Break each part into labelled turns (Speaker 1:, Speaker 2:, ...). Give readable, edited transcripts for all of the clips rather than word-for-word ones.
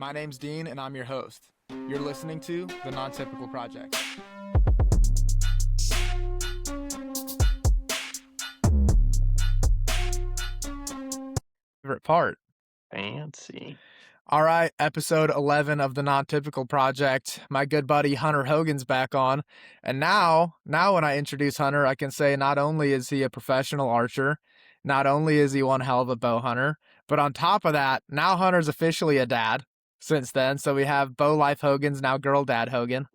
Speaker 1: My name's Dean, and I'm your host. You're listening to The Non-Typical Project. Favorite part.
Speaker 2: Fancy.
Speaker 1: All right, episode 11 of The Non-Typical Project. My good buddy Hunter Hogan's back on. And now when I introduce Hunter, I can say not only is he a professional archer, not only is he one hell of a bow hunter, but on top of that, now Hunter's officially a dad since then. So we have Bow Life Hogan's now Girl Dad Hogan.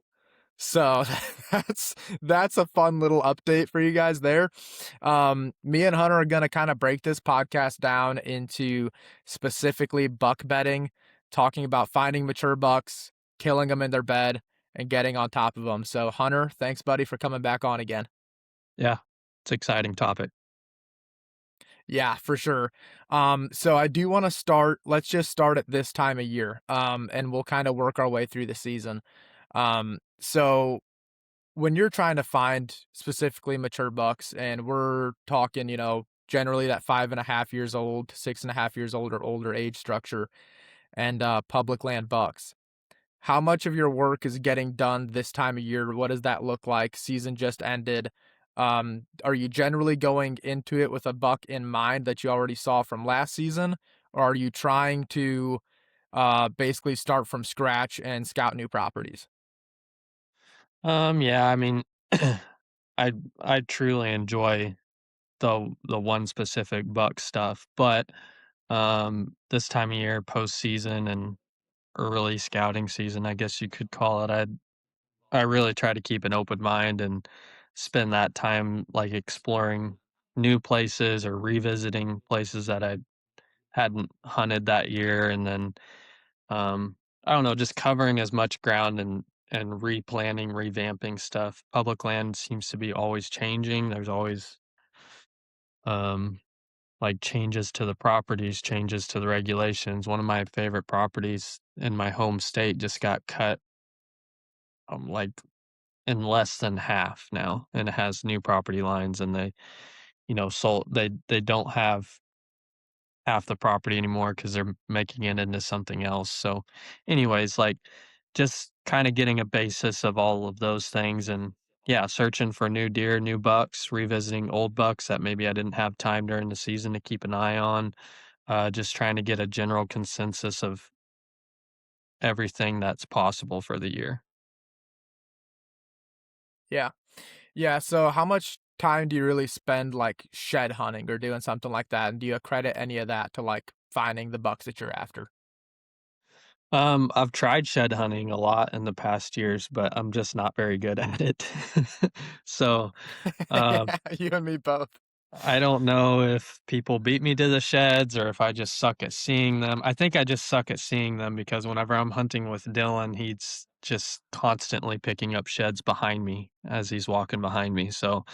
Speaker 1: So that's a fun little update for you guys there. Me and Hunter are going to kind of break this podcast down into specifically buck bedding, talking about finding mature bucks, killing them in their bed, and getting on top of them. So Hunter, thanks buddy for coming back on again.
Speaker 2: Yeah, it's an exciting topic.
Speaker 1: Yeah, for sure. So I do want to start, let's just start at this time of year. And we'll kind of work our way through the season. So when you're trying to find specifically mature bucks, and we're talking, generally that 5.5 years old, 6.5 years old or older age structure, and public land bucks, how much of your work is getting done this time of year? What does that look like? Season just ended. Are you generally going into it with a buck in mind that you already saw from last season, or are you trying to basically start from scratch and scout new properties?
Speaker 2: Yeah, I mean, I truly enjoy the one specific buck stuff, but this time of year, postseason and early scouting season, I guess you could call it. I really try to keep an open mind and spend that time like exploring new places or revisiting places that I hadn't hunted that year, and then Um, I don't know, just covering as much ground and replanning, revamping stuff. Public land seems to be always changing. There's always um like changes to the properties, changes to the regulations. One of my favorite properties in my home state just got cut like in less than half now, and it has new property lines, and they sold they don't have half the property anymore because 'cause they're making it into something else. So, anyways, like, just kinda getting a basis of all of those things and, yeah, searching for new deer, new bucks, revisiting old bucks that maybe I didn't have time during the season to keep an eye on, just trying to get a general consensus of everything that's possible for the year.
Speaker 1: Yeah. Yeah, so how much time do you really spend, like, shed hunting or doing something like that, and do you accredit any of that to, like, finding the bucks that you're after?
Speaker 2: I've tried shed hunting a lot in the past years, but I'm just not very good at it. So, uh
Speaker 1: You and me both.
Speaker 2: I don't know if people beat me to the sheds or if I just suck at seeing them. I think I just suck at seeing them because whenever I'm hunting with Dylan, he's just constantly picking up sheds behind me as he's walking behind me. So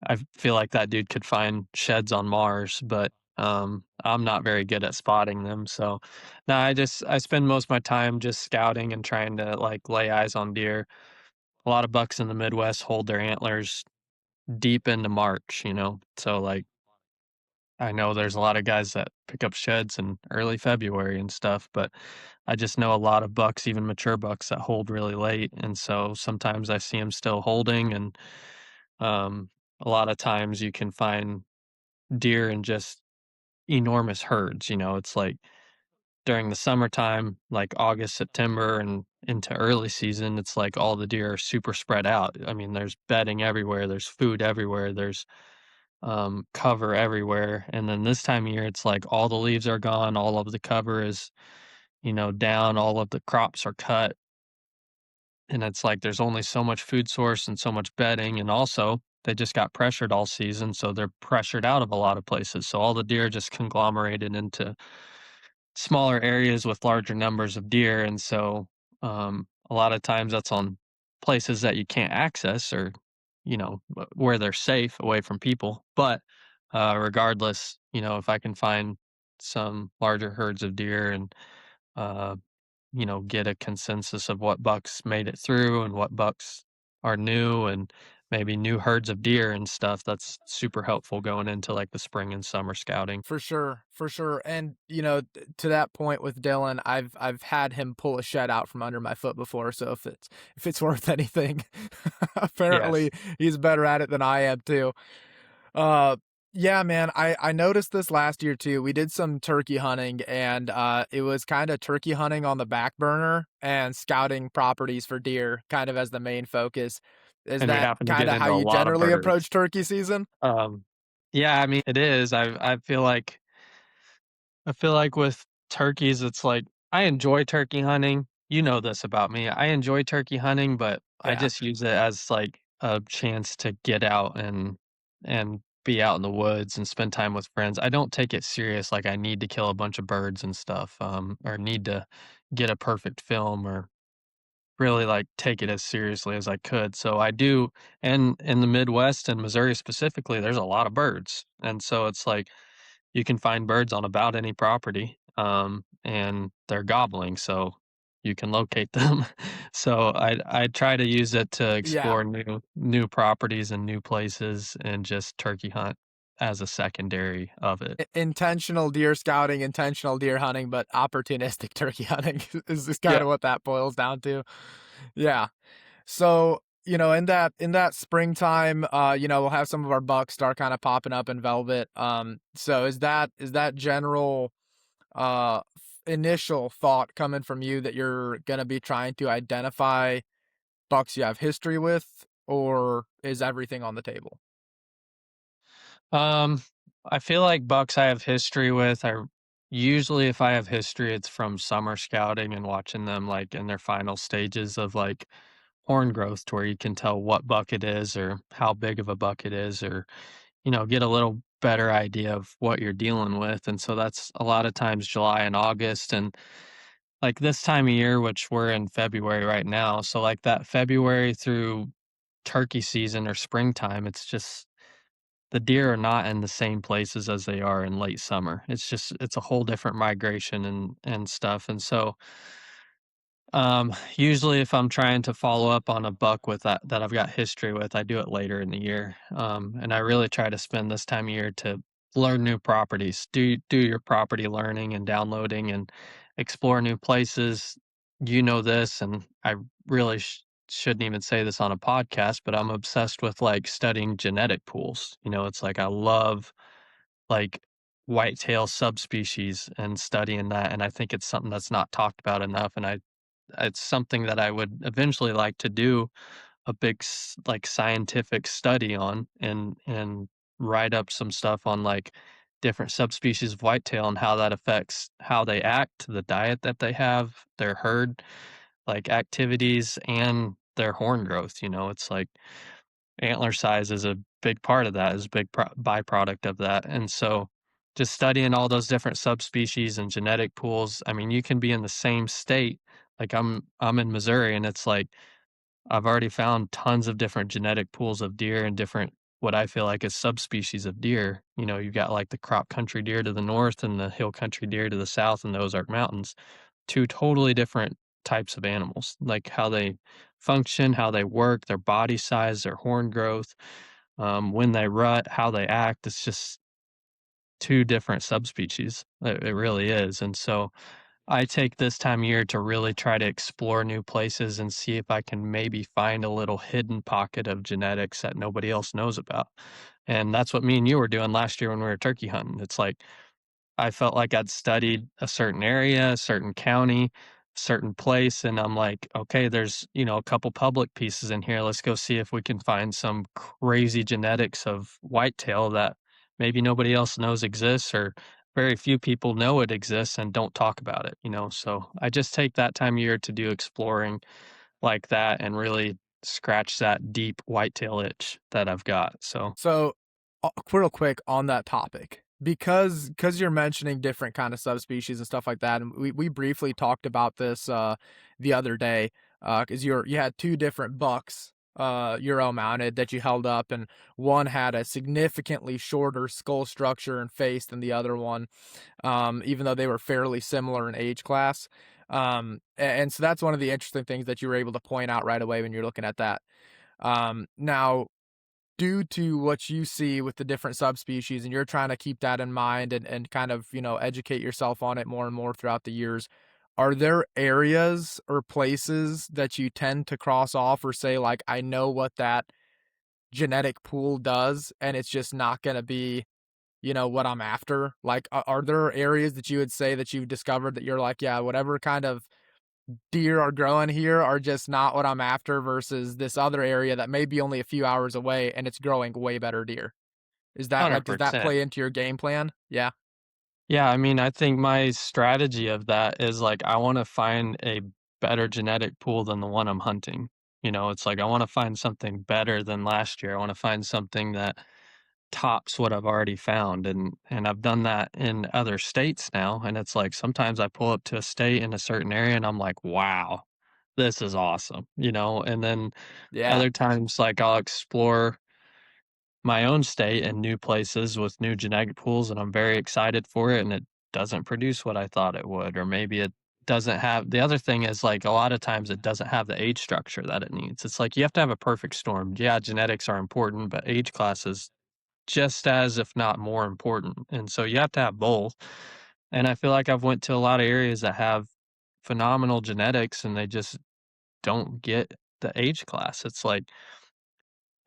Speaker 2: I feel like that dude could find sheds on Mars, but I'm not very good at spotting them. So no, I spend most of my time just scouting and trying to like lay eyes on deer. A lot of bucks in the Midwest hold their antlers deep into March, So like I know there's a lot of guys that pick up sheds in early February and stuff, but I just know a lot of bucks, even mature bucks, that hold really late, and so sometimes I see them still holding, and um, a lot of times you can find deer in just enormous herds. It's like during the summertime, like August, September, and into early season, it's like all the deer are super spread out. I mean, there's bedding everywhere, there's food everywhere, there's cover everywhere. And then this time of year, it's like all the leaves are gone, all of the cover is, down, all of the crops are cut. And it's like there's only so much food source and so much bedding. And also, they just got pressured all season. So they're pressured out of a lot of places. So all the deer just conglomerated into smaller areas with larger numbers of deer, and so a lot of times that's on places that you can't access or where they're safe away from people. But regardless, if I can find some larger herds of deer and uh, get a consensus of what bucks made it through and what bucks are new and maybe new herds of deer and stuff. That's super helpful going into like the spring and summer scouting.
Speaker 1: For sure, and, to that point with Dylan, I've had him pull a shed out from under my foot before, so if it's worth anything,
Speaker 2: Yes.
Speaker 1: apparently he's better at it than I am too. Uh, yeah, man, I noticed this last year too. We did some turkey hunting, and, it was kinda turkey hunting on the back burner and scouting properties for deer kind of as the main focus. Is
Speaker 2: And we
Speaker 1: that
Speaker 2: happen to get
Speaker 1: kinda how
Speaker 2: into a
Speaker 1: you
Speaker 2: lot of
Speaker 1: generally
Speaker 2: birds.
Speaker 1: approach turkey season?
Speaker 2: Um, yeah, I mean, it is. I feel like with turkeys, it's like I enjoy turkey hunting. You know this about me. I enjoy turkey hunting, but I
Speaker 1: Yeah,
Speaker 2: just use it as like a chance to get out and be out in the woods and spend time with friends. I don't take it serious like I need to kill a bunch of birds and stuff, or need to get a perfect film or really, like, take it as seriously as I could, so I do, and in the Midwest and Missouri specifically, there's a lot of birds, and so it's like, you can find birds on about any property, and they're gobbling, so you can locate them. So I try to use it to
Speaker 1: yeah.
Speaker 2: explore new properties and new places and just turkey hunt as a secondary of it.
Speaker 1: Intentional deer scouting, intentional deer hunting, but opportunistic turkey hunting is
Speaker 2: Yeah.
Speaker 1: kinda what that boils down to. Yeah. So, in that springtime, we'll have some of our bucks start kinda popping up in velvet. So is that general, initial thought coming from you that you're gonna be trying to identify bucks you have history with, or is everything on the table?
Speaker 2: Um, I feel like bucks I have history with are usually if I have history, it's from summer scouting and watching them like in their final stages of like horn growth to where you can tell what buck it is or how big of a buck it is or, get a little better idea of what you're dealing with. And so that's a lot of times July and August and like this time of year, which we're in February right now. So like that February through turkey season or springtime, it's just the deer are not in the same places as they are in late summer. It's a whole different migration and stuff, and so, usually if I'm trying to follow up on a buck with that I've got history with, I do it later in the year, and I really try to spend this time of year to learn new properties, do your property learning and downloading and explore new places. You know this, and I really shouldn't even say this on a podcast, but I'm obsessed with, like, studying genetic pools. It's like I love, like, whitetail subspecies and studying that, and I think it's something that's not talked about enough, and it's something that I would eventually like to do a big like scientific study on and write up some stuff on like different subspecies of whitetail and how that affects how they act, the diet that they have, their herd like activities and their horn growth. It's like antler size is a big part of that, is a big byproduct of that. And so just studying all those different subspecies and genetic pools, I mean, you can be in the same state. Like I'm in Missouri and it's like I've already found tons of different genetic pools of deer and different what I feel like is subspecies of deer. You've got like the crop country deer to the north and the hill country deer to the south and the Ozark Mountains. Two totally different types of animals, like how they function, how they work, their body size, their horn growth, when they rut, how they act. It's just two different subspecies. It really is. And so I take this time of year to really try to explore new places and see if I can maybe find a little hidden pocket of genetics that nobody else knows about. And that's what me and you were doing last year when we were turkey hunting. It's like I felt like I'd studied a certain area, a certain county, certain place, and I'm like, okay, there's, a couple public pieces in here. Let's go see if we can find some crazy genetics of whitetail that maybe nobody else knows exists or very few people know it exists and don't talk about it. So I just take that time of year to do exploring like that and really scratch that deep whitetail itch that I've got. So
Speaker 1: So, real quick on that topic, because you're mentioning different kind of subspecies and stuff like that, and we briefly talked about this the other day, because you had two different bucks, Euro mounted that you held up, and one had a significantly shorter skull structure and face than the other one, even though they were fairly similar in age class. And so that's one of the interesting things that you were able to point out right away when you're looking at that. Now due to what you see with the different subspecies and you're trying to keep that in mind and kind of, educate yourself on it more and more throughout the years, are there areas or places that you tend to cross off or say, like, I know what that genetic pool does, and it's just not gonna be, what I'm after? Like, are there areas that you would say that you've discovered that you're like, yeah, whatever kind of deer are growing here are just not what I'm after versus this other area that may be only a few hours away and it's growing way better deer? Is that like, does that
Speaker 2: 100%.
Speaker 1: play into your game plan? Yeah.
Speaker 2: Yeah, I mean, I think my strategy of that is like I want to find a better genetic pool than the one I'm hunting. It's like I want to find something better than last year. I want to find something that tops what I've already found, and I've done that in other states now, and it's like sometimes I pull up to a state in a certain area and I'm like, "Wow, this is awesome." And then
Speaker 1: Yeah.
Speaker 2: other times like I'll explore my own state and new places with new genetic pools, and I'm very excited for it, and it doesn't produce what I thought it would, or maybe it doesn't have the other thing is, like, a lot of times it doesn't have the age structure that it needs. It's like you have to have a perfect storm. Yeah, genetics are important, but age class is just as, if not more important, and so you have to have both, and I feel like I've went to a lot of areas that have phenomenal genetics, and they just don't get the age class. It's like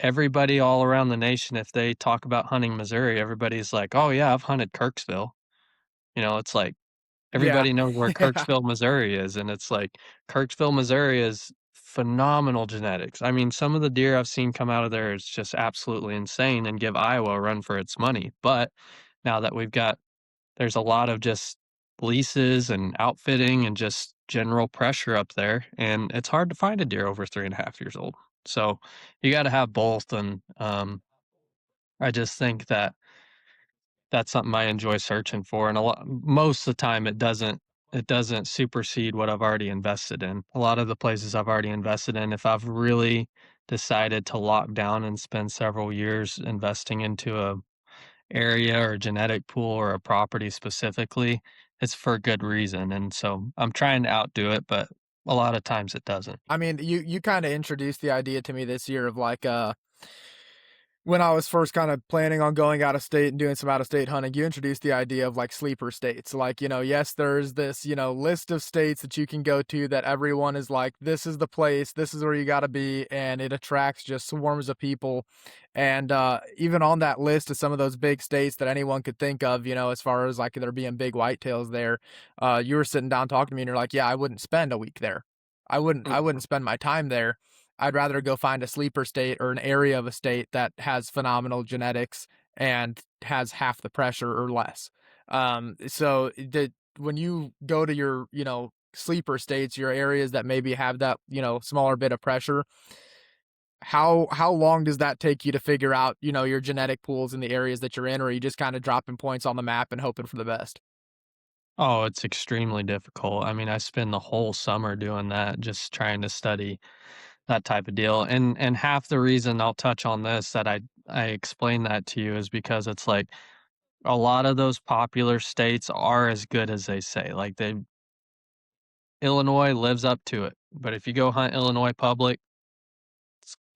Speaker 2: everybody all around the nation, if they talk about hunting Missouri, everybody's like, "Oh, yeah, I've hunted Kirksville." It's like
Speaker 1: Yeah.
Speaker 2: everybody knows where
Speaker 1: Yeah.
Speaker 2: Kirksville, Missouri is, and it's like Kirksville, Missouri is phenomenal genetics. I mean, some of the deer I've seen come out of there is just absolutely insane and give Iowa a run for its money, but now that there's a lot of just leases and outfitting and just general pressure up there, and it's hard to find a deer over 3.5 years old. So, you gotta have both, and, I just think that that's something I enjoy searching for, and a lot most of the time, it doesn't supersede what I've already invested in. A lot of the places I've already invested in, if I've really decided to lock down and spend several years investing into a area or genetic pool or a property specifically, it's for a good reason, and so I'm trying to outdo it, but a lot of times it doesn't.
Speaker 1: I mean, you kinda introduced the idea to me this year of, like, when I was first kind of planning on going out of state and doing some out of state hunting, you introduced the idea of like sleeper states. Like, yes, there's this, list of states that you can go to that everyone is like, this is the place, this is where you got to be. And it attracts just swarms of people. And even on that list of some of those big states that anyone could think of, as far as like there being big whitetails there, you were sitting down talking to me and you're like, yeah, I wouldn't spend a week there. I wouldn't
Speaker 2: Mm.
Speaker 1: spend my time there. I'd rather go find a sleeper state or an area of a state that has phenomenal genetics and has half the pressure or less. So when you go to your, sleeper states, your areas that maybe have that, smaller bit of pressure, how long does that take you to figure out, your genetic pools in the areas that you're in, or are you just kind of dropping points on the map and hoping for the best?
Speaker 2: Oh, it's extremely difficult. I mean, I spend the whole summer doing that, just trying to study that type of deal, and half the reason I'll touch on this that I explain that to you is because it's like a lot of those popular states are as good as they say. Like Illinois lives up to it, but if you go hunt Illinois public,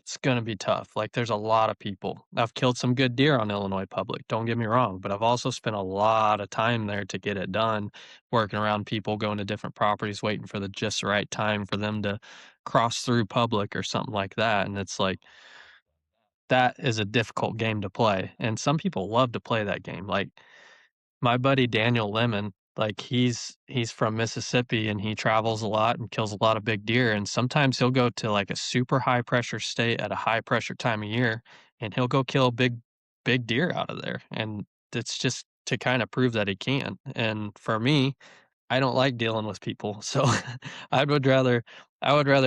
Speaker 2: it's gonna be tough. Like there's a lot of people. I've killed some good deer on Illinois public, don't get me wrong, but I've also spent a lot of time there to get it done, working around people, going to different properties, waiting for the just right time for them to cross through public or something like that. And it's like that is a difficult game to play. And some people love to play that game. Like my buddy Daniel Lemon, like he's from Mississippi and he travels a lot and kills a lot of big deer. And sometimes he'll go to like a super high pressure state at a high pressure time of year and he'll go kill big deer out of there. And it's just to kind of prove that he can. And for me, I don't like dealing with people, so I would rather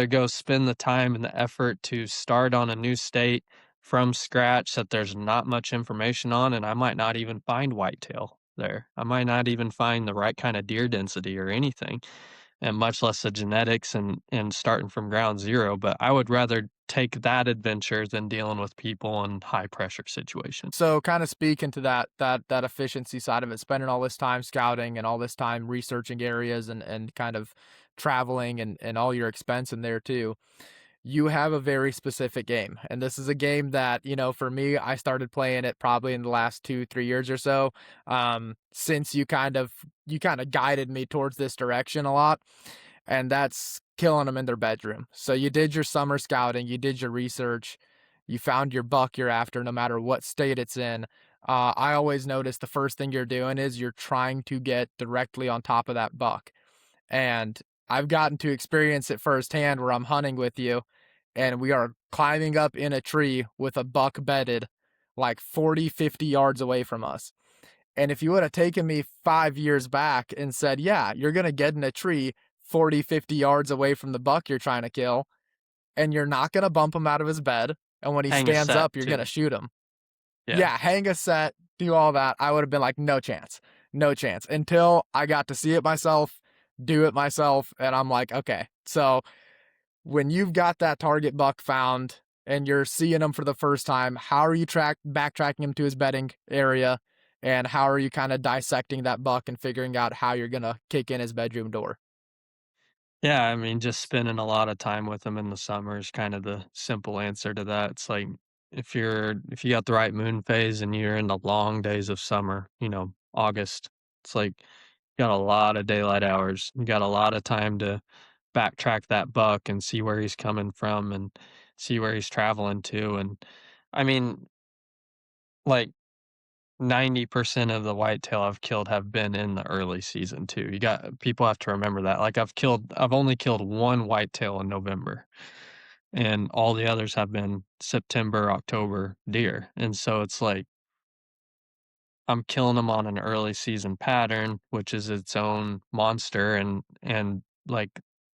Speaker 2: go spend the time and the effort to start on a new state from scratch that there's not much information on, and I might not even find whitetail there. I might not even find the right kind of deer density or anything, and much less the genetics and starting from ground zero, but I would rather take that adventure than dealing with people in high pressure situations.
Speaker 1: So kind of speaking to that efficiency side of it, spending all this time scouting and all this time researching areas and kind of traveling and all your expense in there too. you have a very specific game. And this is a game that, for me, I started playing it probably in the last 2, 3 years or so. Since you kind of guided me towards this direction a lot, and that's killing them in their bedroom. So you did your summer scouting, you did your research, you found your buck you're after no matter what state it's in. I always notice the first thing you're doing is you're trying to get directly on top of that buck. And I've gotten to experience it firsthand where I'm hunting with you and we are climbing up in a tree with a buck bedded like 40, 50 yards away from us. And if you would have taken me 5 years back and said, yeah, you're going to get in a tree 40, 50 yards away from the buck you're trying to kill, and you're not going to bump him out of his bed. And when he
Speaker 2: Hang a
Speaker 1: stands
Speaker 2: set
Speaker 1: up, you're going
Speaker 2: too.
Speaker 1: to shoot him.
Speaker 2: Yeah.
Speaker 1: Yeah, hang a set, do all that. I would have been like, no chance, no chance until I got to see it myself, do it myself. And I'm like, okay. So when you've got that target buck found and you're seeing him for the first time, how are you backtracking him to his bedding area? And how are you kind of dissecting that buck and figuring out how you're going to kick in his bedroom door?
Speaker 2: Yeah, I mean, just spending a lot of time with them in the summer is kind of the simple answer to that. It's like if you got the right moon phase and you're in the long days of summer, August, it's like you got a lot of daylight hours. You got a lot of time to backtrack that buck and see where he's coming from and see where he's traveling to. And I mean, like 90% of the whitetail I've killed have been in the early season too. People have to remember that. Like I've only killed one whitetail in November, and all the others have been September, October deer. And so it's like I'm killing them on an early season pattern, which is its own monster, and like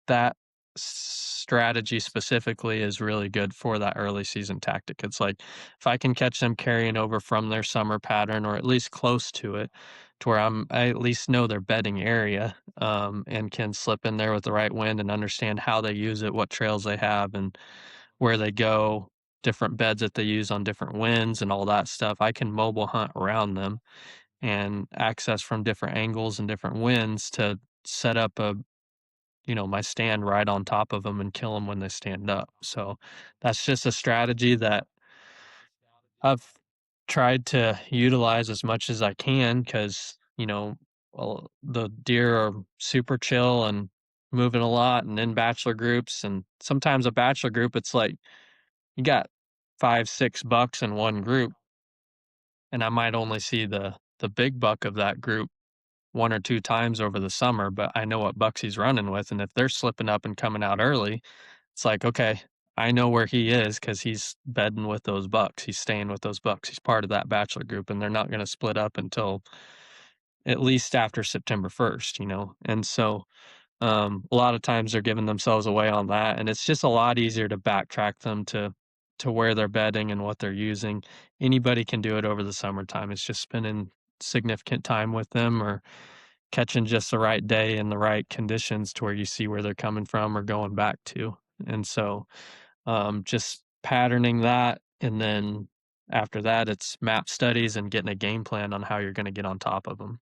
Speaker 2: that strategy specifically is really good for that early season tactic. It's like if I can catch them carrying over from their summer pattern or at least close to it, to where I at least know their bedding area, and can slip in there with the right wind and understand how they use it, what trails they have, and where they go, different beds that they use on different winds and all that stuff. I can mobile hunt around them and access from different angles and different winds to set up my stand right on top of them and kill them when they stand up. So that's just a strategy that I've tried to utilize as much as I can because, well, the deer are super chill and moving a lot and in bachelor groups. And sometimes a bachelor group, it's like you got 5, 6 bucks in one group, and I might only see the big buck of that group 1 or 2 times over the summer, but I know what bucks he's running with, and if they're slipping up and coming out early, it's like, "Okay, I know where he is because he's bedding with those bucks, he's staying with those bucks, he's part of that bachelor group, and they're not gonna split up until at least after September 1st," And so, a lot of times they're giving themselves away on that, and it's just a lot easier to backtrack them to where they're bedding and what they're using. Anybody can do it over the summertime, it's just spending significant time with them or catching just the right day and the right conditions to where you see where they're coming from or going back to. And so, just patterning that, and then after that, it's map studies and getting a game plan on how you're going to get on top of them.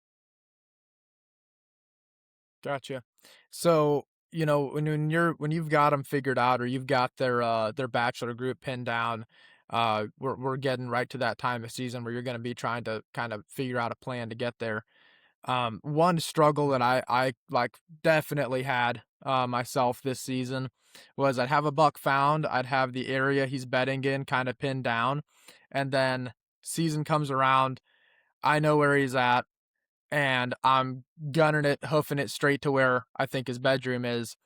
Speaker 1: Gotcha. So, when you've got them figured out or you've got their bachelor group pinned down, we're getting right to that time of season where you're going to be trying to kind of figure out a plan to get there. One struggle that I like definitely had myself this season was I'd have a buck found, I'd have the area he's bedding in kind of pinned down, and then season comes around, I know where he's at, and I'm gunning it, hoofing it straight to where I think his bedroom is.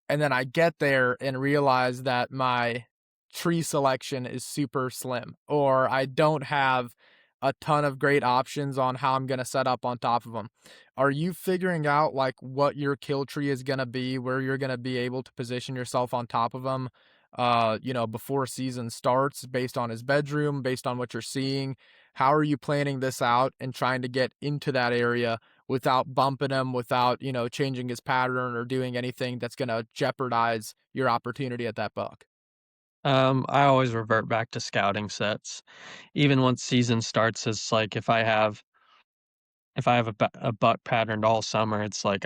Speaker 1: And then I get there and realize that my tree selection is super slim, or I don't have a ton of great options on how I'm gonna set up on top of them. Are you figuring out, like, what your kill tree is gonna be, where you're gonna be able to position yourself on top of them, before season starts based on his bedroom, based on what you're seeing? How are you planning this out and trying to get into that area without bumping him, without, changing his pattern or doing anything that's gonna jeopardize your opportunity at that buck?
Speaker 2: I always revert back to scouting sets. Even once season starts, it's like if I have a buck patterned all summer, it's like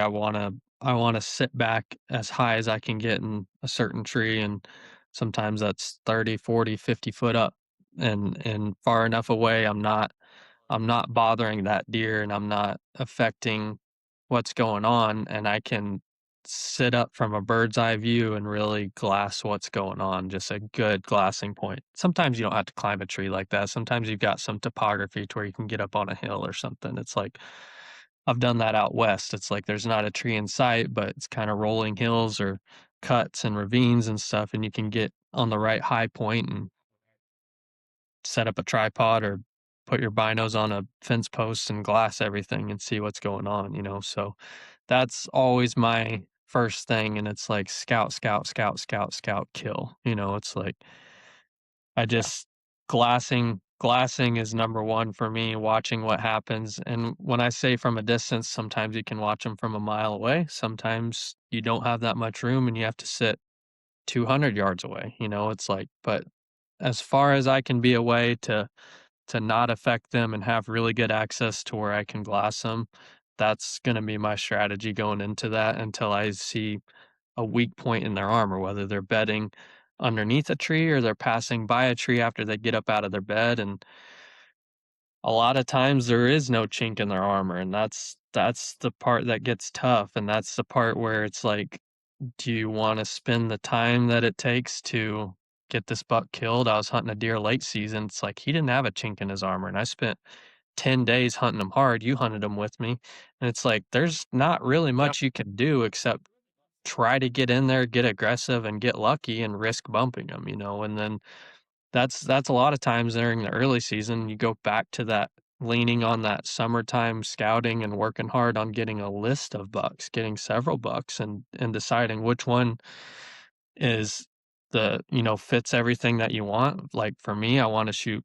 Speaker 2: I wanna sit back as high as I can get in a certain tree, and sometimes that's 30, 40, 50 foot up and far enough away, I'm not bothering that deer, and I'm not affecting what's going on, and I can sit up from a bird's eye view and really glass what's going on, just a good glassing point. Sometimes you don't have to climb a tree like that. Sometimes you've got some topography to where you can get up on a hill or something. It's like I've done that out west. It's like there's not a tree in sight, but it's kind of rolling hills or cuts and ravines and stuff, and you can get on the right high point and set up a tripod or put your binos on a fence post and glass everything and see what's going on, you know? So that's always my first thing. And it's like scout, scout, scout, scout, scout, kill. You know, it's like I
Speaker 1: Yeah,
Speaker 2: just glassing is number one for me, watching what happens. And when I say from a distance, sometimes you can watch them from a mile away. Sometimes you don't have that much room and you have to sit 200 yards away. You know, it's like, but as far as I can be away to not affect them and have really good access to where I can glass them, that's gonna be my strategy going into that until I see a weak point in their armor, whether they're bedding underneath a tree or they're passing by a tree after they get up out of their bed, and a lot of times there is no chink in their armor, and that's the part that gets tough, and that's the part where it's like, do you wanna spend the time that it takes to get this buck killed? I was hunting a deer late season, it's like he didn't have a chink in his armor, and I spent 10 days hunting him hard, you hunted him with me, and it's like, there's not really
Speaker 1: yeah.
Speaker 2: much you can do except try to get in there, get aggressive, and get lucky and risk bumping him, you know, and then that's a lot of times during the early season, you go back to that leaning on that summertime scouting and working hard on getting a list of bucks, getting several bucks and deciding which one is fits everything that you want. Like for me, I want to shoot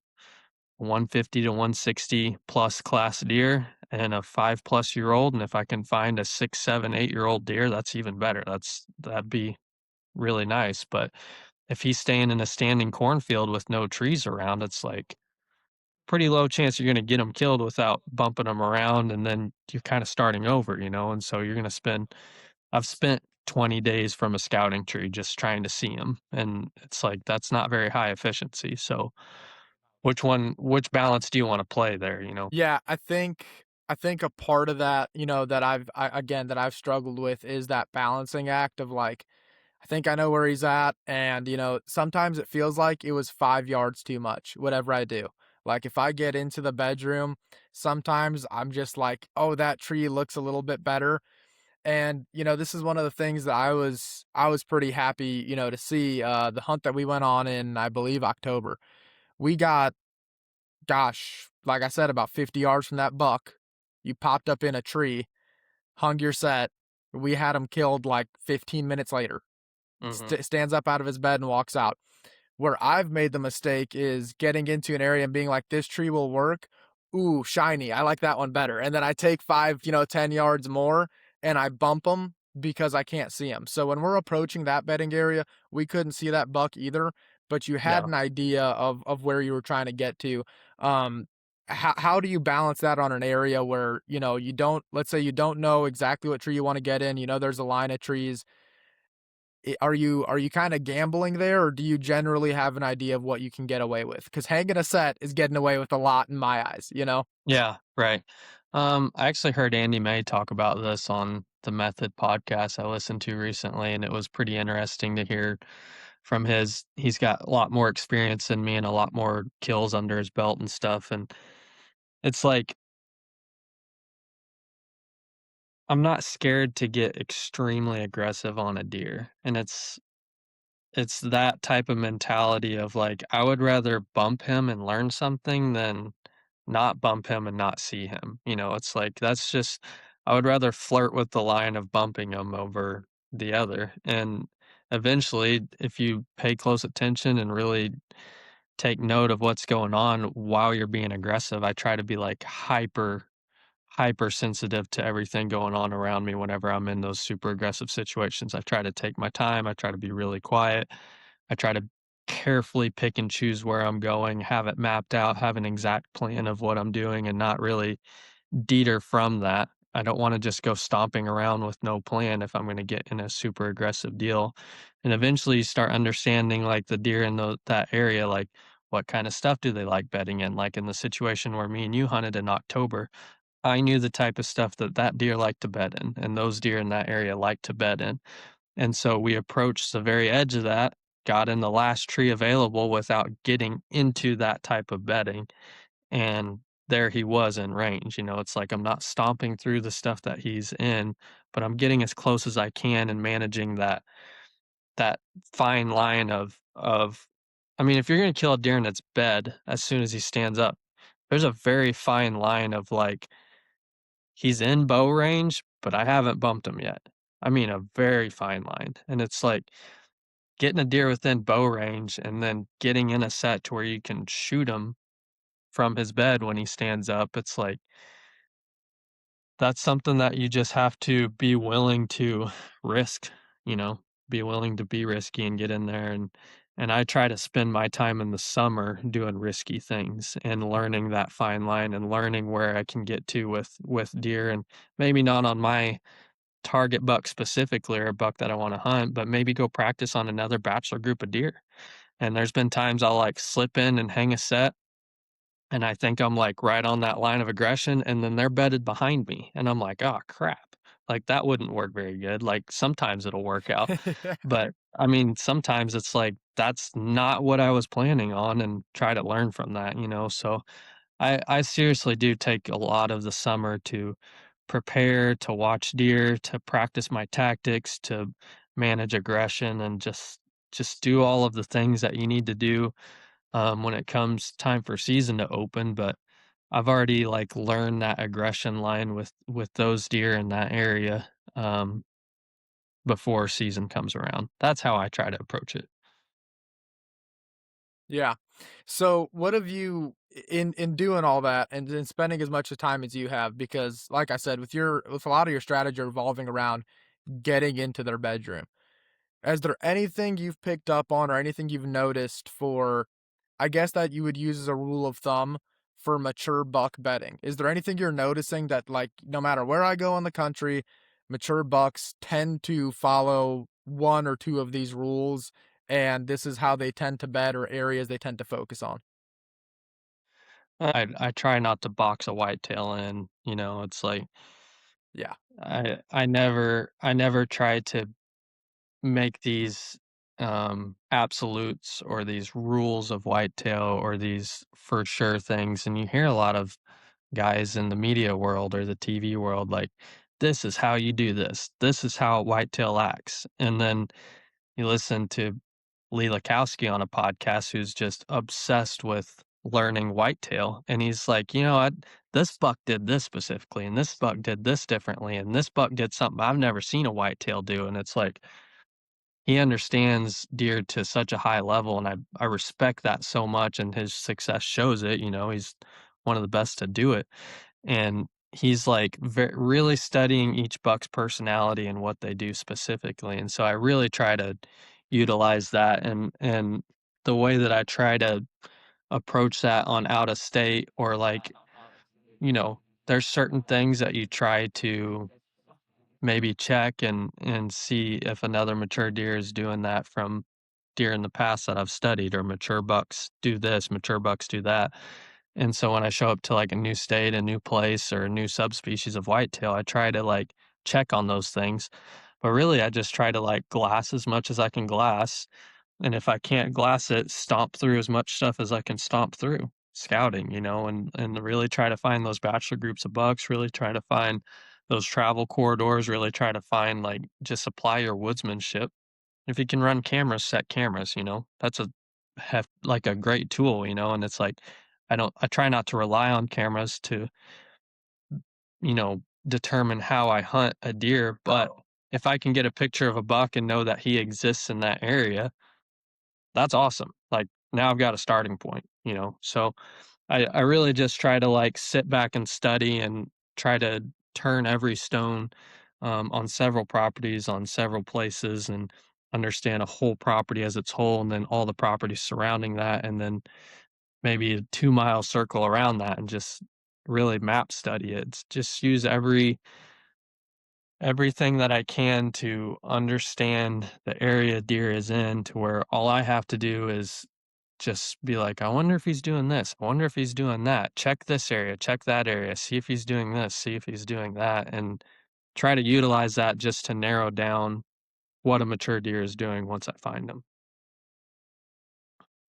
Speaker 2: 150 to 160 plus class deer and a 5+ year old. And if I can find a 6, 7, 8 year old deer, that's even better. That'd be really nice. But if he's staying in a standing cornfield with no trees around, it's like pretty low chance you're going to get him killed without bumping him around. And then you're kind of starting over, you know? And so you're going to I've spent 20 days from a scouting tree just trying to see him. And it's like, that's not very high efficiency. So which balance do you want to play there, you know?
Speaker 1: Yeah, I think a part of that, that that I've struggled with is that balancing act of like, I think I know where he's at, and sometimes it feels like it was 5 yards too much, whatever I do. Like if I get into the bedroom, sometimes I'm just like, oh, that tree looks a little bit better. And this is one of the things that I was pretty happy, to see the hunt that we went on in, I believe, October. We got, gosh, like I said, about 50 yards from that buck. You popped up in a tree, hung your set. We had him killed like 15 minutes later.
Speaker 2: Mhm.
Speaker 1: Stands up out of his bed and walks out. Where I've made the mistake is getting into an area and being like, "This tree will work. Ooh, shiny. I like that one better." And then I take 5, 10 yards more and I bump them because I can't see them. So when we're approaching that bedding area, we couldn't see that buck either, but you had
Speaker 2: Yeah.
Speaker 1: an idea of where you were trying to get to. Um, how do you balance that on an area where, you don't, let's say you don't know exactly what tree you want to get in, there's a line of trees. Are you kinda gambling there, or do you generally have an idea of what you can get away with? Because hanging a set is getting away with a lot in my eyes, you know?
Speaker 2: Yeah, right. I actually heard Andy May talk about this on the Method podcast I listened to recently, and it was pretty interesting to hear from he's got a lot more experience than me and a lot more kills under his belt and stuff. And it's like, I'm not scared to get extremely aggressive on a deer. And it's that type of mentality of like, I would rather bump him and learn something than not bump him and not see him. You know, it's like that's just I would rather flirt with the line of bumping him over the other. And eventually, if you pay close attention and really take note of what's going on while you're being aggressive, I try to be like hypersensitive to everything going on around me whenever I'm in those super aggressive situations. I try to take my time, I try to be really quiet. I try to carefully pick and choose where I'm going, have it mapped out, have an exact plan of what I'm doing and not really deter from that. I don't wanna just go stomping around with no plan if I'm gonna get in a super aggressive deal. And eventually you start understanding, like, the deer in that area, like, what kinda stuff do they like bedding in? Like, in the situation where me and you hunted in October, I knew the type of stuff that that deer liked to bed in, and those deer in that area like to bed in. And so we approached the very edge of that, got in the last tree available without getting into that type of bedding, and there he was in range. It's like I'm not stomping through the stuff that he's in, but I'm getting as close as I can and managing that fine line of I mean, if you're gonna kill a deer in its bed as soon as he stands up, there's a very fine line of like he's in bow range, but I haven't bumped him yet. I mean, a very fine line. And it's like getting a deer within bow range and then getting in a set to where you can shoot him from his bed when he stands up. It's like that's something that you just have to be willing to risk, you know, be willing to be risky and get in there and I try to spend my time in the summer doing risky things and learning that fine line and learning where I can get to with deer and maybe not on my target buck specifically or a buck that I want to hunt, but maybe go practice on another bachelor group of deer. And there's been times I'll like slip in and hang a set and I think I'm, like, right on that line of aggression, and then they're bedded behind me, and I'm like, "Oh, crap." Like, that wouldn't work very good, like, sometimes it'll work out, but, I mean, sometimes it's like, that's not what I was planning on and try to learn from that. So, I seriously do take a lot of the summer to prepare, to watch deer, to practice my tactics, to manage aggression, and just do all of the things that you need to do when it comes time for season to open, but I've already like learned that aggression line with those deer in that area before season comes around. That's how I try to approach it.
Speaker 1: Yeah. So, what have you in doing all that and then spending as much of time as you have because like I said, with a lot of your strategy revolving around getting into their bedroom. Is there anything you've picked up on or anything you've noticed for I guess that you would use as a rule of thumb for mature buck bedding? Is there anything you're noticing that like no matter where I go in the country, mature bucks tend to follow one or two of these rules and this is how they tend to bed or areas they tend to focus on?
Speaker 2: I try not to box a whitetail in, it's like
Speaker 1: Yeah.
Speaker 2: I never try to make these absolutes or these rules of whitetail or these for sure things. And you hear a lot of guys in the media world or the TV world like, this is how you do this. This is how whitetail acts. And then you listen to Lee Lakowski on a podcast who's just obsessed with learning whitetail. And he's like, this buck did this specifically, and this buck did this differently, and this buck did something I've never seen a whitetail do. And it's like, he understands deer to such a high level, and I respect that so much, and his success shows it. He's one of the best to do it, and he's like really studying each buck's personality and what they do specifically. And so I really try to utilize that, and the way that I try to approach that on out of state or like there's certain things that you try to maybe check and see if another mature deer is doing that from deer in the past that I've studied, or mature bucks do this, mature bucks do that. And so when I show up to like a new state, a new place, or a new subspecies of whitetail, I try to like check on those things. But really, I just try to like glass as much as I can glass. And if I can't glass it, stomp through as much stuff as I can stomp through scouting, and really try to find those bachelor groups of bucks, really try to find those travel corridors, really try to find like just apply your woodsmanship. If you can run cameras, set cameras. That's like a great tool. And it's like I try not to rely on cameras to, determine how I hunt a deer, but if I can get a picture of a buck and know that he exists in that area, that's awesome. Like, now I've got a starting point. So I really just try to, like, sit back and study and try to turn every stone, on several properties, on several places, and understand a whole property as its whole, and then all the properties surrounding that, and then maybe a 2-mile circle around that, and just really map study it. It's just use everything that I can to understand the area deer is in to where all I have to do is just be like, I wonder if he's doing this. I wonder if he's doing that. Check this area, check that area, see if he's doing this, see if he's doing that, and try to utilize that just to narrow down what a mature deer is doing once I find them.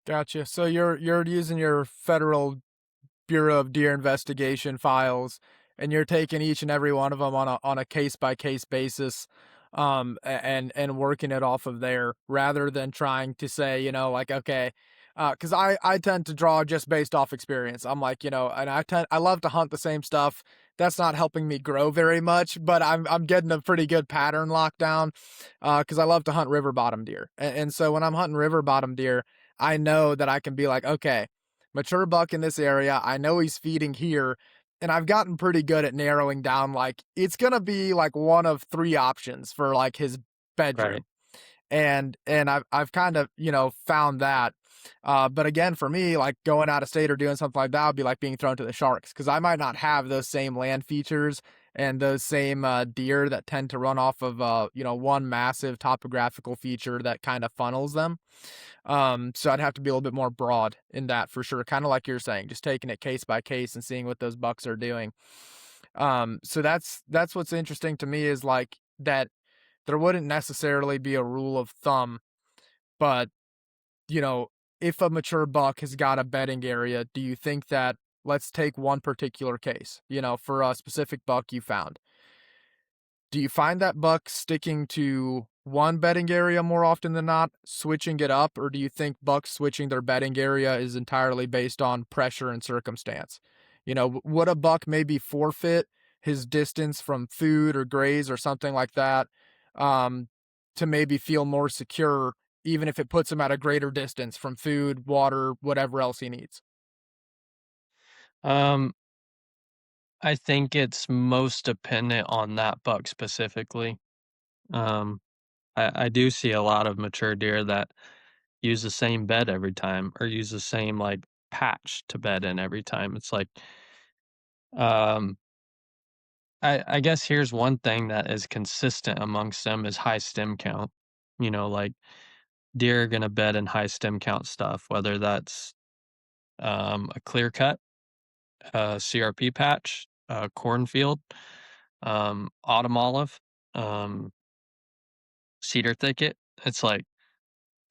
Speaker 1: Gotcha. So you're using your federal Bureau of Deer Investigation files, and you're taking each and every one of them on a case by case basis, and working it off of there rather than trying to say, like, okay, because I tend to draw just based off experience. I'm like, and I love to hunt the same stuff. That's not helping me grow very much, but I'm getting a pretty good pattern lockdown, because I love to hunt river bottom deer, and so when I'm hunting river bottom deer, I know that I can be like, okay, mature buck in this area. I know he's feeding here. And I've gotten pretty good at narrowing down, like, it's gonna be like one of three options for like his
Speaker 2: Right.
Speaker 1: bedroom. And I've kind of, found that. But again, for me, like going out of state or doing something like that would be like being thrown to the sharks because I might not have those same land features and those same deer that tend to run off of one massive topographical feature that kind of funnels them. So I'd have to be a little bit more broad in that for sure. Kind of like you're saying, just taking it case by case and seeing what those bucks are doing. So that's what's interesting to me is like that there wouldn't necessarily be a rule of thumb, but you know, if a mature buck has got a bedding area, do you think that let's take one particular case, for a specific buck you found. Do you find that buck sticking to one bedding area more often than not, switching it up, or do you think bucks switching their bedding area is entirely based on pressure and circumstance? Would a buck maybe forfeit his distance from food or graze or something like that, um, to maybe feel more secure, even if it puts him at a greater distance from food, water, whatever else he needs?
Speaker 2: Um, I think it's most dependent on that buck specifically. Um, I do see a lot of mature deer that use the same bed every time or use the same like patch to bed in every time. It's like, um, I guess here's one thing that is consistent amongst them is high stem count. Like deer are gonna bed in high stem count stuff, whether that's a clear cut, a CRP patch, a cornfield, autumn olive, um, cedar thicket. It's like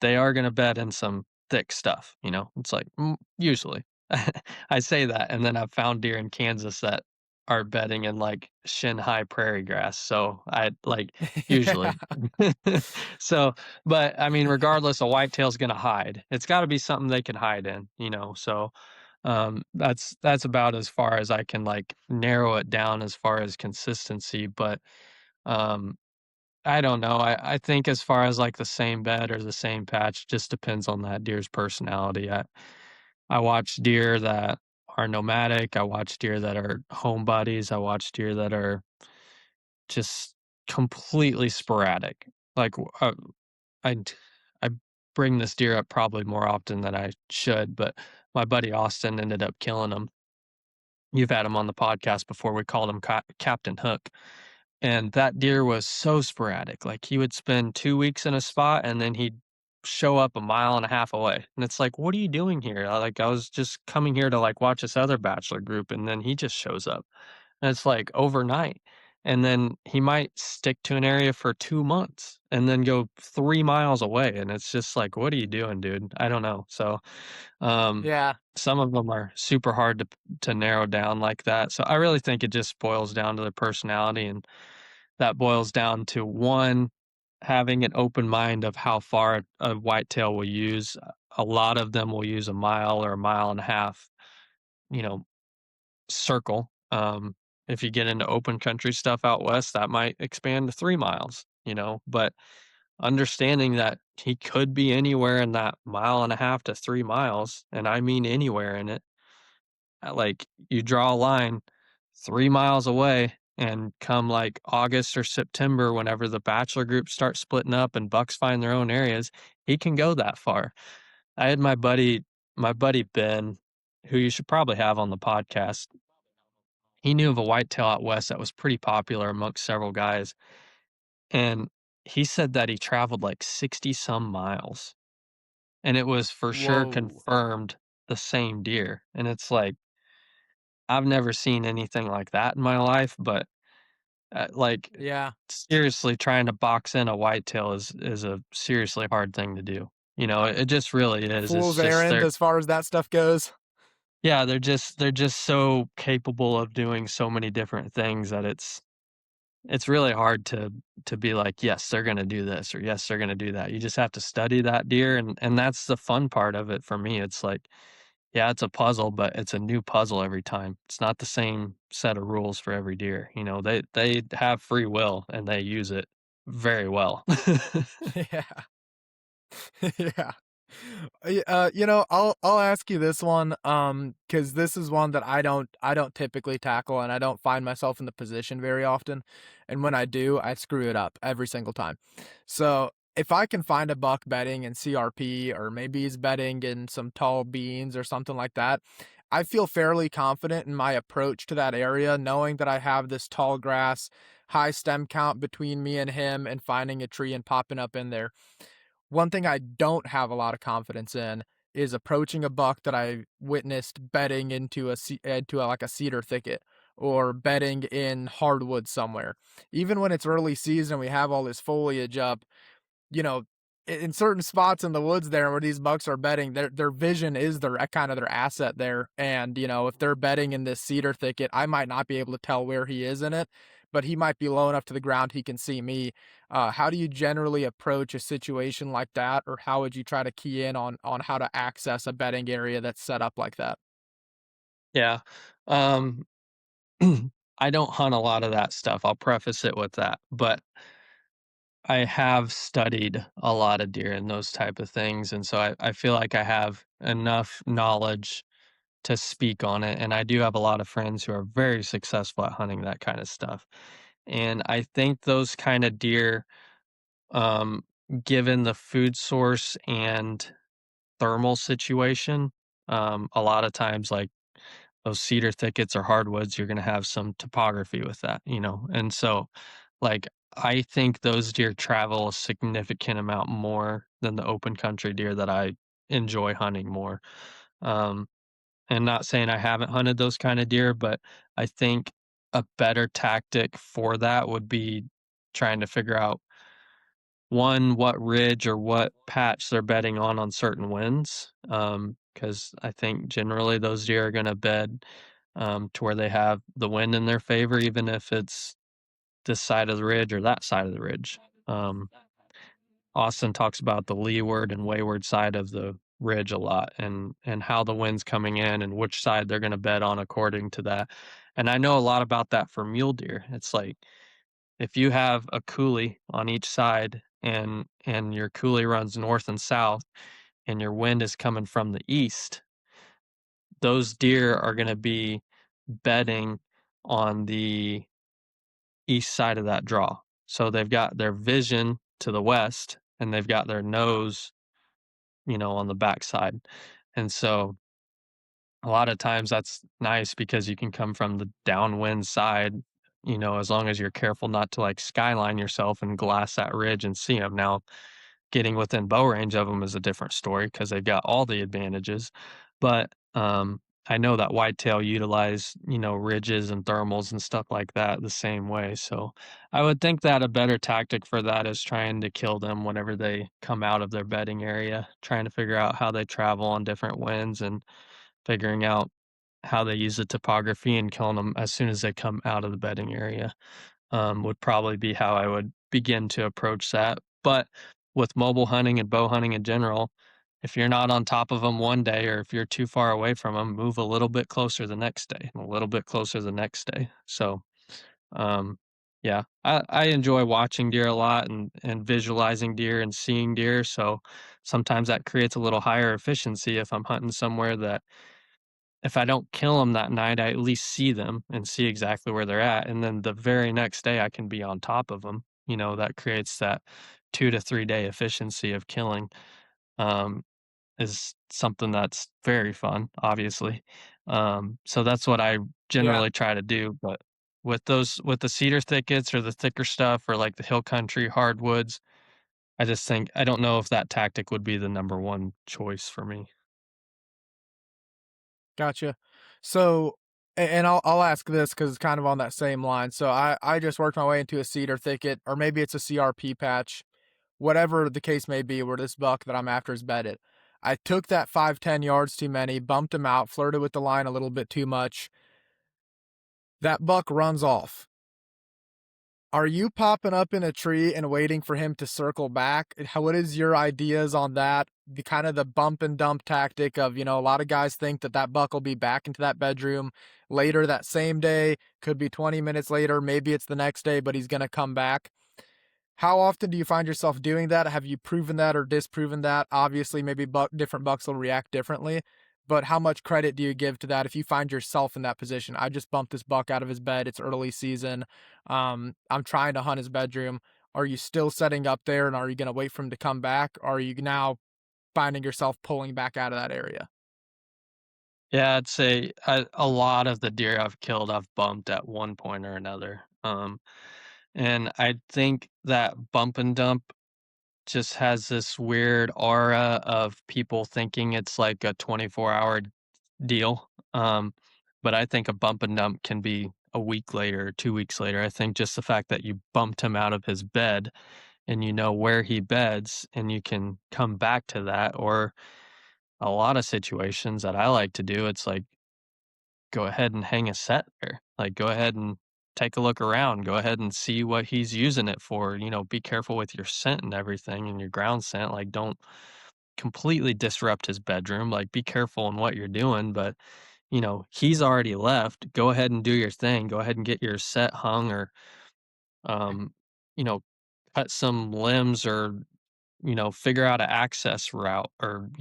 Speaker 2: they are gonna bed in some thick stuff, you know? It's like, usually. I say that, and then I've found deer in Kansas that are bedding in, like, shin-high prairie grass, so I like,
Speaker 1: Yeah.
Speaker 2: usually. So, but, I mean, regardless, a whitetail's gonna hide. It's gotta be something they can hide in, so, that's about as far as I can, like, narrow it down as far as consistency, but, um I don't know. I think as far as, like, the same bed or the same patch, just depends on that deer's personality. I watch deer that are nomadic, I watch deer that are homebodies, I watch deer that are just completely sporadic. Like, I'd I bring this deer up probably more often than I should, but my buddy Austin ended up killing him. You've had him on the podcast before, we called him Captain Hook. And that deer was so sporadic, like, he would spend 2 weeks in a spot, and then he'd show up a mile and a half away, and it's like, "What are you doing here?" I was just coming here to, like, watch this other bachelor group, and then he just shows up, and it's, like, overnight, and then he might stick to an area for 2 months and then go 3 miles away, and it's just like, "What are you doing, dude?" I don't know, so, um,
Speaker 1: Yeah.
Speaker 2: some of them are super hard to narrow down like that, so I really think it just boils down to their personality, and that boils down to 1, having an open mind of how far a whitetail will use. A lot of them will use a mile or a mile and a half, you know, circle. If you get into open country stuff out west, that might expand to 3 miles, but understanding that he could be anywhere in that mile and a half to 3 miles, and I mean anywhere in it, like, you draw a line 3 miles away, and come, like, August or September, whenever the bachelor groups start splitting up and bucks find their own areas, he can go that far. I had my buddy Ben, who you should probably have on the podcast. he knew of a whitetail out west that was pretty popular amongst several guys, and he said that he traveled like 60 some miles, and it was for sure
Speaker 1: Whoa.
Speaker 2: confirmed the same deer, and it's like, I've never seen anything like that in my life, but, like,
Speaker 1: Yeah.
Speaker 2: seriously trying to box in a whitetail is a seriously hard thing to do. You know, it just really is. It's
Speaker 1: Fool's
Speaker 2: just
Speaker 1: errand
Speaker 2: they're
Speaker 1: as far as that stuff goes.
Speaker 2: yeah, they're just so capable of doing so many different things that it's really hard to be like, "Yes, they're gonna do this," or, "Yes, they're gonna do that." You just have to study that deer, and that's the fun part of it for me. It's like, yeah, it's a puzzle, but it's a new puzzle every time. It's not the same set of rules for every deer, you know, they have free will, and they use it very well.
Speaker 1: Yeah. Yeah. I'll ask you this one, because this is one that I don't typically tackle, and I don't find myself in the position very often, and when I do, I screw it up every single time. So, if I can find a buck bedding in CRP, or maybe he's bedding in some tall beans or something like that, I feel fairly confident in my approach to that area, knowing that I have this tall grass, high stem count between me and him, and finding a tree and popping up in there. One thing I don't have a lot of confidence in is approaching a buck that I witnessed bedding like a cedar thicket, or bedding in hardwood somewhere. Even when it's early season, we have all this foliage up, you know, in certain spots in the woods there where these bucks are bedding, their vision is their kind of their asset there. And if they're bedding in this cedar thicket, I might not be able to tell where he is in it, but he might be low enough to the ground he can see me. How do you generally approach a situation like that, or how would you try to key in on how to access a bedding area that's set up like that?
Speaker 2: Yeah, um, I don't hunt a lot of that stuff, I'll preface it with that, but I have studied a lot of deer and those type of things, and so I feel like I have enough knowledge to speak on it, and I do have a lot of friends who are very successful at hunting that kinda stuff, and I think those kinda deer, um, given the food source and thermal situation, a lot of times, like, those cedar thickets or hardwoods, you're gonna have some topography with that, you know, and so, like, I think those deer travel a significant amount more than the open country deer that I enjoy hunting more, um, and not saying I haven't hunted those kinda deer, but I think a better tactic for that would be trying to figure out, 1, what ridge or what patch they're bedding on certain winds, because I think generally those deer are gonna bed, to where they have the wind in their favor, even if it's this side of the ridge or that side of the ridge. Austin talks about the leeward and wayward side of the ridge a lot, and how the wind's coming in and which side they're gonna bed on according to that, and I know a lot about that for mule deer. It's like, if you have a coulee on each side and your coulee runs north and south and your wind is coming from the east, those deer are gonna be bedding on the east side of that draw. So they've got their vision to the west and they've got their nose, on the backside. And so a lot of times that's nice because you can come from the downwind side, as long as you're careful not to like skyline yourself and glass that ridge and see them. Now, getting within bow range of them is a different story because 'cause they've got all the advantages, but, I know that whitetail utilize, ridges and thermals and stuff like that the same way, so I would think that a better tactic for that is trying to kill them whenever they come out of their bedding area, trying to figure out how they travel on different winds and figuring out how they use the topography and killing them as soon as they come out of the bedding area, would probably be how I would begin to approach that. But with mobile hunting and bow hunting in general, if you're not on top of them one day or if you're too far away from them, move a little bit closer the next day, and a little bit closer the next day. So, um, yeah, I enjoy watching deer a lot and visualizing deer and seeing deer. So sometimes that creates a little higher efficiency if I'm hunting somewhere that if I don't kill them that night, I at least see them and see exactly where they're at, and then the very next day, I can be on top of them. That creates that 2 to 3 day efficiency of killing, um, is something that's very fun, obviously. So that's what I
Speaker 1: Yeah.
Speaker 2: generally try to do, but with the cedar thickets or the thicker stuff or, like, the hill country hardwoods, I just think I don't know if that tactic would be the number 1 choice for me.
Speaker 1: Gotcha. So, and I'll ask this because it's kind of on that same line. So I just worked my way into a cedar thicket, or maybe it's a CRP patch, whatever the case may be, where this buck that I'm after is bedded. I took that 5-10 yards too many, bumped him out, flirted with the line a little bit too much. That buck runs off. Are you popping up in a tree and waiting for him to circle back? What is your ideas on that? The kind of the bump and dump tactic of, a lot of guys think that that buck will be back into that bedroom later that same day, could be 20 minutes later, maybe it's the next day, but he's going to come back. How often do you find yourself doing that? Have you proven that or disproven that? Obviously, maybe different bucks will react differently, but how much credit do you give to that if you find yourself in that position? I just bumped this buck out of his bed. It's early season. I'm trying to hunt his bedroom. Are you still setting up there and are you going to wait for him to come back? Or are you now finding yourself pulling back out of that area?
Speaker 2: Yeah, I'd say a lot of the deer I've killed, I've bumped at one point or another, and I think that bump and dump just has this weird aura of people thinking it's like a 24-hour deal, but I think a bump and dump can be a week later, 2 weeks later. I think just the fact that you bumped him out of his bed and you know where he beds and you can come back to that, or a lot of situations that I like to do, it's like, go ahead and hang a set there. Like, go ahead and take a look around. Go ahead and see what he's using it for. Be careful with your scent and everything and your ground scent. Like, don't completely disrupt his bedroom. Like, be careful in what you're doing. But, he's already left. Go ahead and do your thing. Go ahead and get your set hung or, um, you know, cut some limbs or, figure out an access route or,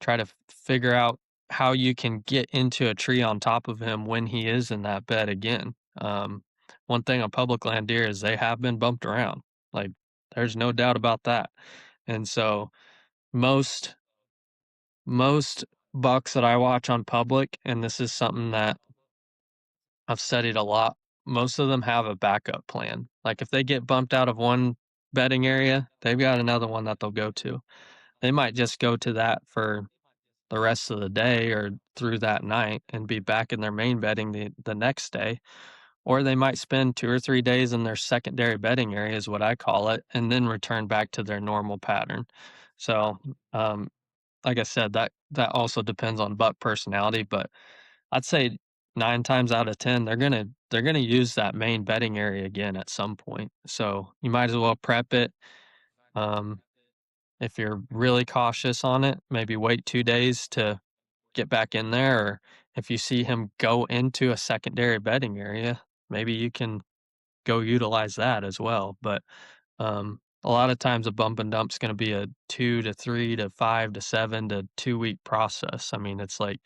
Speaker 2: try to figure out how you can get into a tree on top of him when he is in that bed again. One thing on public land deer is they have been bumped around. Like, there's no doubt about that. And so most most bucks that I watch on public, and this is something that I've studied a lot, most of them have a backup plan. Like if they get bumped out of one bedding area, they've got another one that they'll go to. They might just go to that for the rest of the day or through that night and be back in their main bedding the next day. Or they might spend 2 or 3 days in their secondary bedding area, is what I call it, and then return back to their normal pattern. So, um, like I said, that also depends on buck personality, but I'd say 9 times out of 10, they're gonna use that main bedding area again at some point. So you might as well prep it. Um, if you're really cautious on it, maybe wait 2 days to get back in there, or if you see him go into a secondary bedding area, maybe you can go utilize that as well. But a lot of times a bump and dump's going to be a 2 to 3 to 5 to 7 to 2 week process. I mean, it's like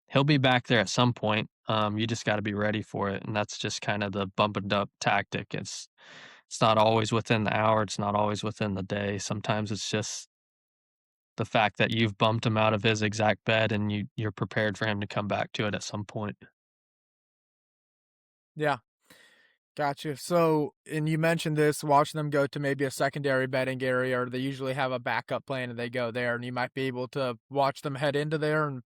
Speaker 2: he'll be back there at some point. You just got to be ready for it, and that's just kind of the bump and dump tactic. It's not always within the hour. It's not always within the day. Sometimes it's just the fact that you've bumped him out of his exact bed and you're prepared for him to come back to it at some point.
Speaker 1: Yeah. Gotcha. So, and you mentioned this, watching them go to maybe a secondary bedding area, or they usually have a backup plan and they go there, and you might be able to watch them head into there and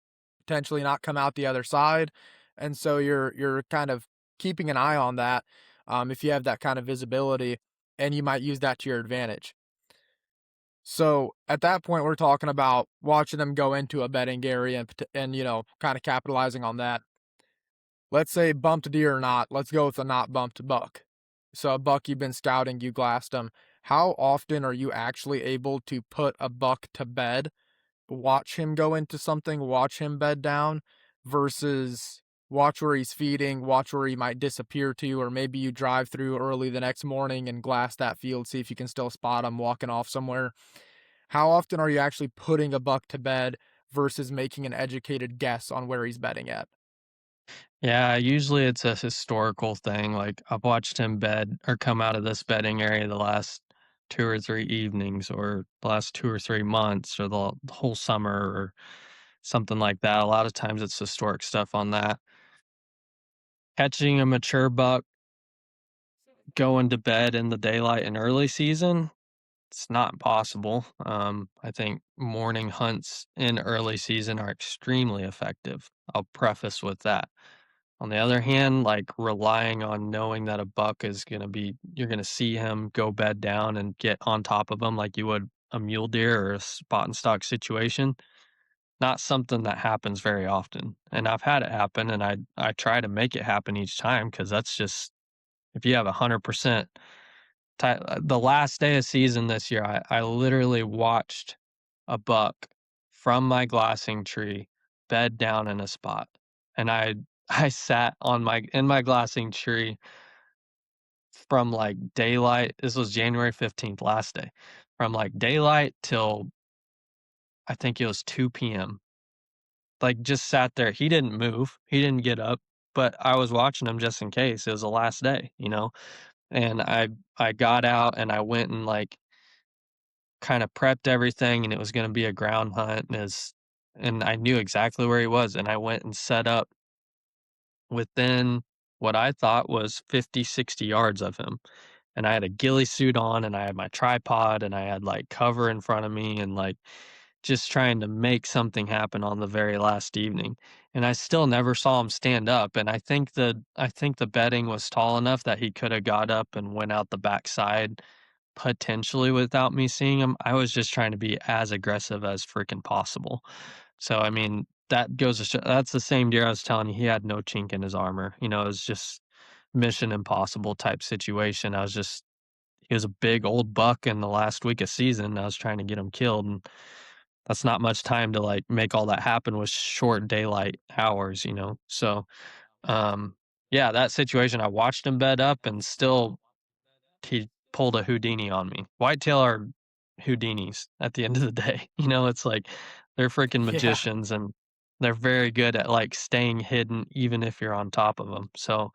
Speaker 1: potentially not come out the other side. And so you're kind of keeping an eye on that, if you have that kind of visibility, and you might use that to your advantage. So at that point, we're talking about watching them go into a bedding area and kind of capitalizing on that. Let's say bumped deer or not, let's go with a not bumped buck. So a buck you've been scouting, you glassed him. How often are you actually able to put a buck to bed, watch him go into something, watch him bed down, versus watch where he's feeding, watch where he might disappear to, or maybe you drive through early the next morning and glass that field, see if you can still spot him walking off somewhere. How often are you actually putting a buck to bed versus making an educated guess on where he's bedding at?
Speaker 2: Yeah, usually it's a historical thing. Like I've watched him bed or come out of this bedding area the last 2 or 3 evenings, or the last 2 or 3 months, or the whole summer, or something like that. A lot of times it's historic stuff on that. Catching a mature buck going to bed in the daylight in early season, it's not impossible. I think morning hunts in early season are extremely effective. I'll preface with that. On the other hand, like relying on knowing that a buck is you're gonna see him go bed down and get on top of him like you would a mule deer or a spot and stock situation, not something that happens very often. And I've had it happen, and I try to make it happen each time because that's just if you have 100% the last day of season this year, I literally watched a buck from my glassing tree bed down in a spot, and I sat on my in my glassing tree from, like, daylight this was January 15th, last day, from, like, daylight till I think it was 2 p.m. Like, just sat there. He didn't move, he didn't get up, but I was watching him just in case. It was the last day, you know? And I got out and I went and, like, kinda prepped everything, and it was gonna be a ground hunt, and I knew exactly where he was, and I went and set up within what I thought was 50, 60 yards of him, and I had a ghillie suit on, and I had my tripod, and I had, like, cover in front of me, and, like, just trying to make something happen on the very last evening, and I still never saw him stand up, and I think the bedding was tall enough that he coulda got up and went out the backside potentially without me seeing him. I was just trying to be as aggressive as freaking possible. So, I mean, that goes to show that's the same deer I was telling you, he had no chink in his armor. You know, it was just mission impossible type situation. He was a big old buck in the last week of season. I was trying to get him killed, and that's not much time to like make all that happen with short daylight hours, you know. So, yeah, that situation, I watched him bed up and still he pulled a Houdini on me. Whitetail are Houdinis at the end of the day, you know, it's like they're freaking
Speaker 1: Yeah.
Speaker 2: magicians, and they're very good at, like, staying hidden even if you're on top of them. So,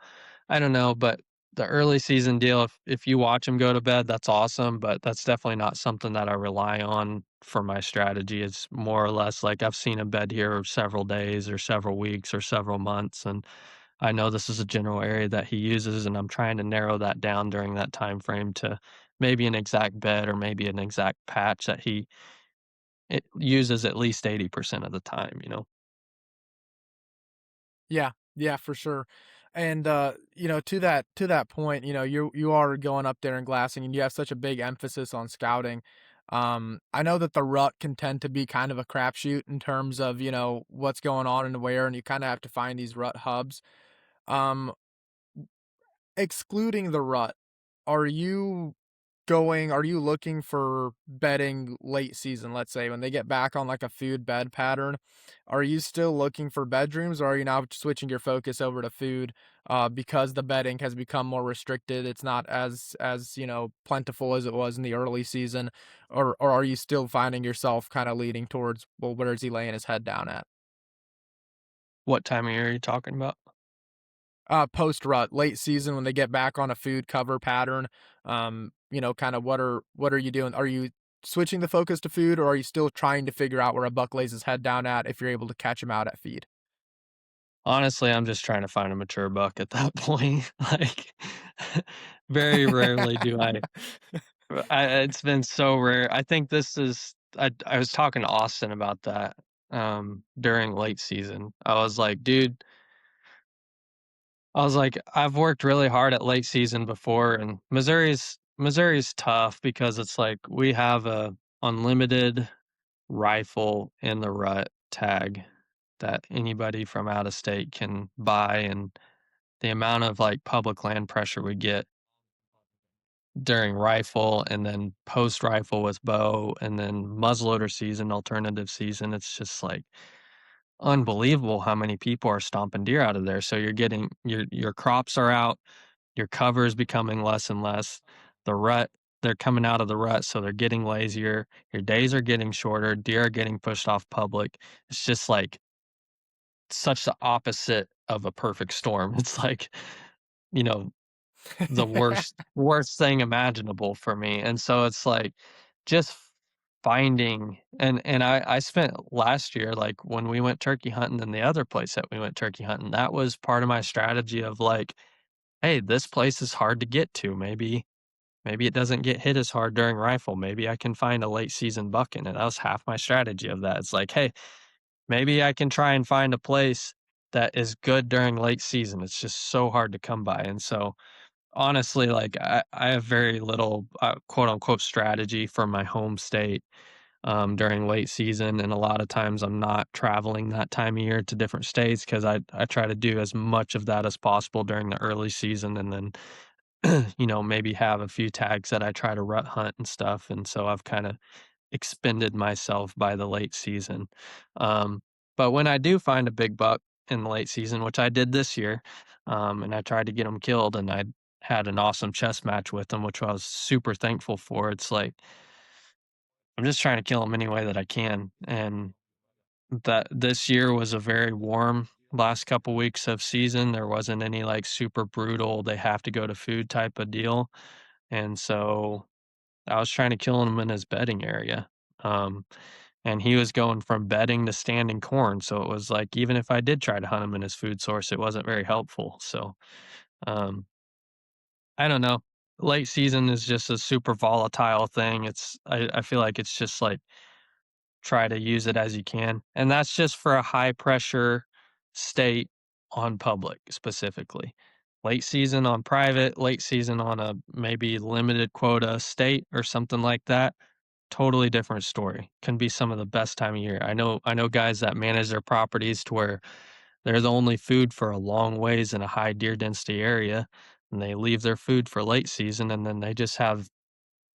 Speaker 2: I don't know, but the early season deal, if you watch them go to bed, that's awesome, but that's definitely not something that I rely on for my strategy. It's more or less like I've seen a bed here several days or several weeks or several months, and I know this is a general area that he uses, and I'm trying to narrow that down during that time frame to maybe an exact bed or maybe an exact patch that he it uses at least 80% of the time, you know?
Speaker 1: Yeah, yeah, for sure. And to that point, you are going up there and glassing and you have such a big emphasis on scouting. I know that the rut can tend to be kind of a crapshoot in terms of, what's going on and where, and you kind of have to find these rut hubs. Um, Excluding the rut, are you are you looking for bedding late season, let's say, when they get back on, like, a food bed pattern? Are you still looking for bedrooms, or are you now switching your focus over to food, because the bedding has become more restricted, it's not as, plentiful as it was in the early season? Or are you still finding yourself kinda leading towards, well, where is he laying his head down at?
Speaker 2: What time of year are you talking about?
Speaker 1: Post rut, late season when they get back on a food cover pattern, kinda what are you doing? Are you switching the focus to food, or are you still trying to figure out where a buck lays his head down at if you're able to catch him out at feed?
Speaker 2: Honestly, I'm just trying to find a mature buck at that point, like, very rarely do it's been so rare. I think this is I was talking to Austin about that, during late season. I was like, "I've worked really hard at late season before, and Missouri's tough because it's like we have a unlimited rifle in the rut tag that anybody from out of state can buy, and the amount of, like, public land pressure we get during rifle and then post rifle with bow and then muzzleloader season, alternative season, it's just, like, unbelievable how many people are stomping deer out of there. So you're getting your crops are out, your cover is becoming less and less. The rut, they're coming out of the rut, so they're getting lazier. Your days are getting shorter. Deer are getting pushed off public. It's just like such the opposite of a perfect storm. It's like, you know, the worst thing imaginable for me. And so it's like just finding and I spent last year, like, when we went turkey hunting and the other place that we went turkey hunting, that was part of my strategy of, like, "Hey, this place is hard to get to. Maybe it doesn't get hit as hard during rifle. Maybe I can find a late season buck in it." That was half my strategy of that. It's like, "Hey, maybe I can try and find a place that is good during late season." It's just so hard to come by, and so, honestly, like, I have very little, quote, unquote, "strategy" for my home state, during late season, and a lot of times I'm not traveling that time of year to different states because I try to do as much of that as possible during the early season and then maybe have a few tags that I try to rut hunt and stuff, and so I've kinda expended myself by the late season. Um, but when I do find a big buck in the late season, which I did this year, and I tried to get him killed, and I had an awesome chess match with him, which I was super thankful for. It's like, I'm just trying to kill him any way that I can, and that this year was a very warm last couple weeks of season. There wasn't any, like, super brutal, they have to go to food type of deal, and so I was trying to kill him in his bedding area, um, and he was going from bedding to standing corn, so it was like, even if I did try to hunt him in his food source, it wasn't very helpful, so, um, I don't know. Late season is just a super volatile thing. I feel like it's just, like, try to use it as you can, and that's just for a high pressure state on public specifically. Late season on private, late season on a maybe limited quota state or something like that, totally different story. Can be some of the best time of year. I know guys that manage their properties to where they're the only food for a long ways in a high deer density area, and they leave their food for late season, and then they just have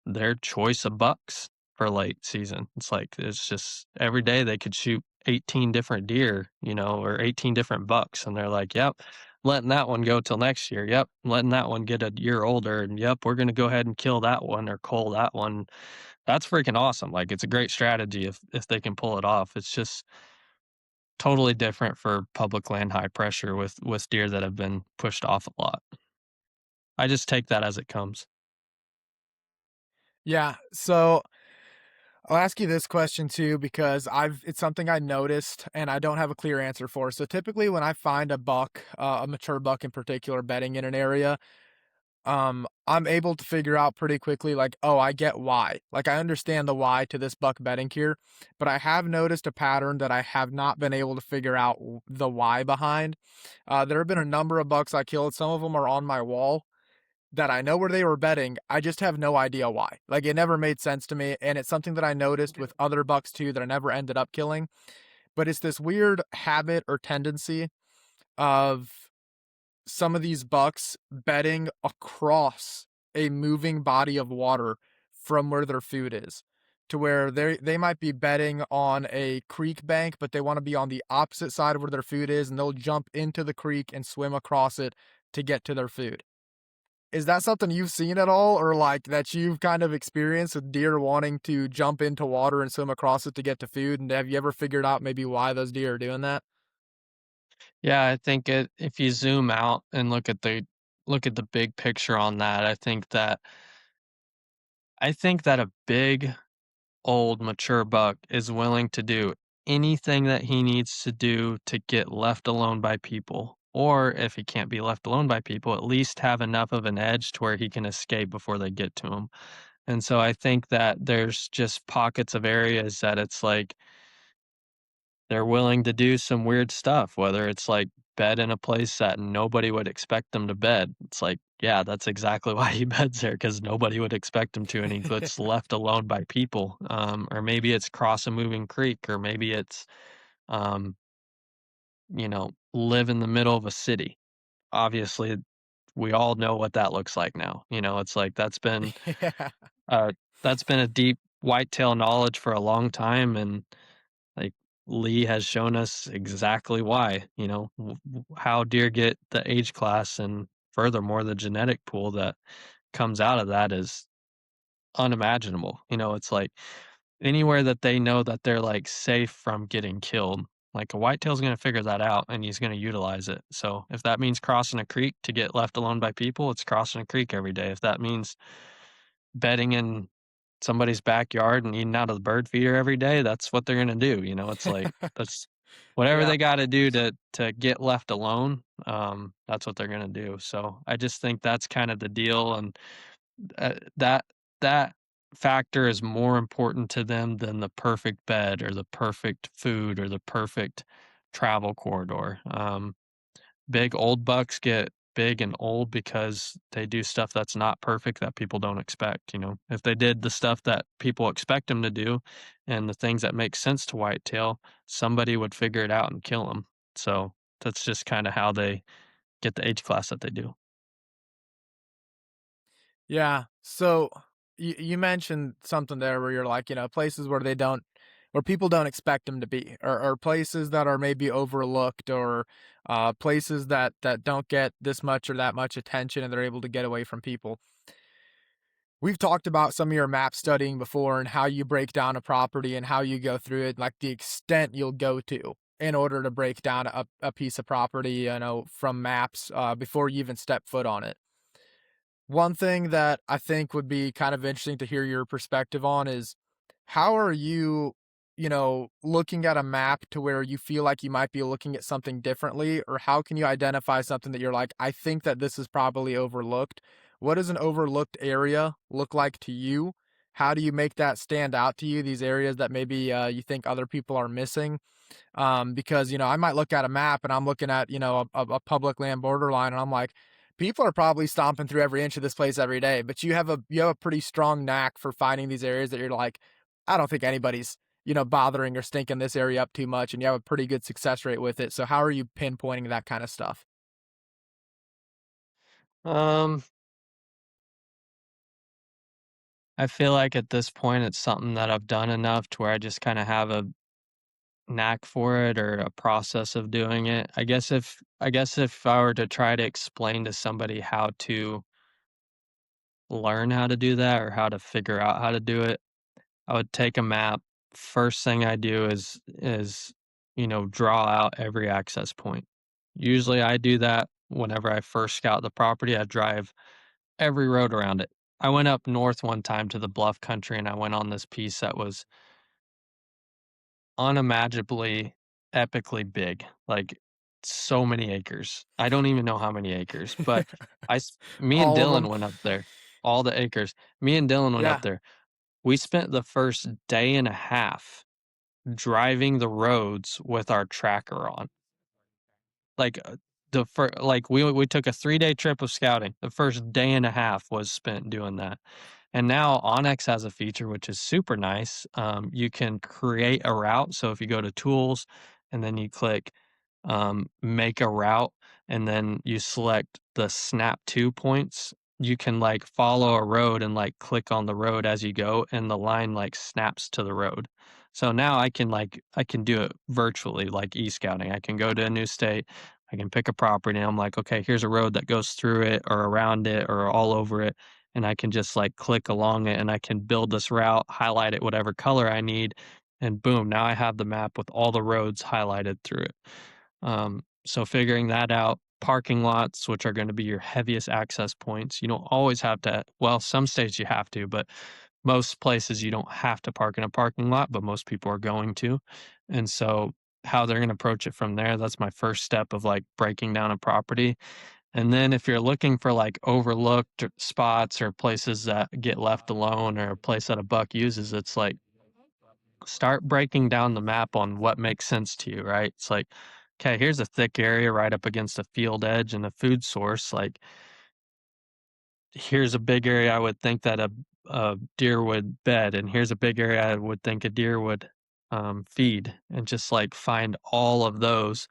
Speaker 2: their choice of bucks for late season. It's like, it's just every day they could shoot 18 different deer, or 18 different bucks, and they're like, "Yep, letting that one go till next year. Yep, letting that one get a year older, and yep, we're gonna go ahead and kill that one or cull that one." That's freaking awesome. Like, it's a great strategy if they can pull it off. It's just totally different for public land high pressure with deer that have been pushed off a lot. I just take that as it comes.
Speaker 1: Yeah, so I'll ask you this question too because it's something I noticed and I don't have a clear answer for. So typically when I find a buck, a mature buck in particular bedding in an area, I'm able to figure out pretty quickly like, oh, I get why. Like I understand the why to this buck bedding here, but I have noticed a pattern that I have not been able to figure out the why behind. There have been a number of bucks I killed. Some of them are on my wall that I know where they were bedding, I just have no idea why. Like, it never made sense to me, and it's something that I noticed with other bucks too that I never ended up killing, but it's this weird habit or tendency of some of these bucks bedding across a moving body of water from where their food is, to where they might be bedding on a creek bank, but they wanna be on the opposite side of where their food is, and they'll jump into the creek and swim across it to get to their food. Is that something you've seen at all or, like, that you've kind of experienced with deer wanting to jump into water and swim across it to get to food, and have you ever figured out maybe why those deer are doing that?
Speaker 2: Yeah, I think if you zoom out and look at the big picture on that, I think that a big, old, mature buck is willing to do anything that he needs to do to get left alone by people. Or if he can't be left alone by people, at least have enough of an edge to where he can escape before they get to him. And so I think that there's just pockets of areas that it's like they're willing to do some weird stuff, whether it's like bed in a place that nobody would expect them to bed. It's like, yeah, that's exactly why he beds there because nobody would expect him to, and he gets left alone by people. Or maybe it's cross a moving creek, or maybe it's, um, live in the middle of a city. Obviously, we all know what that looks like now. It's like
Speaker 1: Yeah.
Speaker 2: uh, that's been a deep whitetail knowledge for a long time, and like, Lee has shown us exactly why, how deer get the age class, and furthermore, the genetic pool that comes out of that is unimaginable. It's like anywhere that they know that they're, like, safe from getting killed, like, a whitetail's gonna figure that out, and he's gonna utilize it. So, if that means crossing a creek to get left alone by people, it's crossing a creek every day. If that means bedding in somebody's backyard and eating out of the bird feeder every day, that's what they're gonna do, it's like, that's whatever
Speaker 1: Yeah.
Speaker 2: they gotta do to get left alone, that's what they're gonna do, so I just think that's kind of the deal, and, that factor is more important to them than the perfect bed or the perfect food or the perfect travel corridor. Big old bucks get big and old because they do stuff that's not perfect that people don't expect. If they did the stuff that people expect them to do and the things that make sense to whitetail, somebody would figure it out and kill them. So that's just kind of how they get the age class that they do.
Speaker 1: Yeah. So you mentioned something there where you're like, places where they don't, where people don't expect them to be, or places that are maybe overlooked, or places that don't get this much or that much attention, and they're able to get away from people. We've talked about some of your map studying before and how you break down a property and how you go through it, like the extent you'll go to in order to break down a piece of property, from maps before you even step foot on it. One thing that I think would be kind of interesting to hear your perspective on is how are you, looking at a map to where you feel like you might be looking at something differently, or how can you identify something that you're like, I think that this is probably overlooked? What does an overlooked area look like to you? How do you make that stand out to you? These areas that maybe you think other people are missing, because I might look at a map and I'm looking at a public land borderline, and I'm like, people are probably stomping through every inch of this place every day, but you have a pretty strong knack for finding these areas that you're like, I don't think anybody's bothering or stinking this area up too much, and you have a pretty good success rate with it. So how are you pinpointing that kind of stuff?
Speaker 2: Um, I feel like at this point it's something that I've done enough to where I just kind of have a knack for it or a process of doing it. I guess if I were to try to explain to somebody how to learn how to do that or how to figure out how to do it, I would take a map. First thing I do is draw out every access point. Usually I do that whenever I first scout the property. I drive every road around it. I went up north one time to the bluff country and I went on this piece that was unimaginably epically big, like, so many acres. I don't even know how many acres, but me and
Speaker 1: All of them.
Speaker 2: Dylan went up there, all the acres. Me and Dylan went up
Speaker 1: Yeah.
Speaker 2: there. We spent the first day and a half driving the roads with our tracker on. Like, we took a 3-day trip of scouting. The first day and a half was spent doing that. And now Onyx has a feature which is super nice. You can create a route. So if you go to tools and then you click make a route and then you select the snap to points, you can like follow a road and like click on the road as you go and the line like snaps to the road. So now I can do it virtually like e-scouting. I can go to a new state, I can pick a property and I'm like, okay, here's a road that goes through it or around it or all over it and I can just like click along it and I can build this route, highlight it whatever color I need, and boom, now I have the map with all the roads highlighted through it. So figuring that out, parking lots, which are going to be your heaviest access points, you don't always have to. Well, some states you have to, but most places you don't have to park in a parking lot, but most people are going to. And so how they're going to approach it from there, that's my first step of like breaking down a property. And then if you're looking for like overlooked spots or places that get left alone or a place that a buck uses, it's like start breaking down the map on what makes sense to you, right? It's like, okay, here's a thick area right up against a field edge and a food source. Like, here's a big area I would think that a deer would bed, and here's a big area I would think a deer would feed, and just like find all of those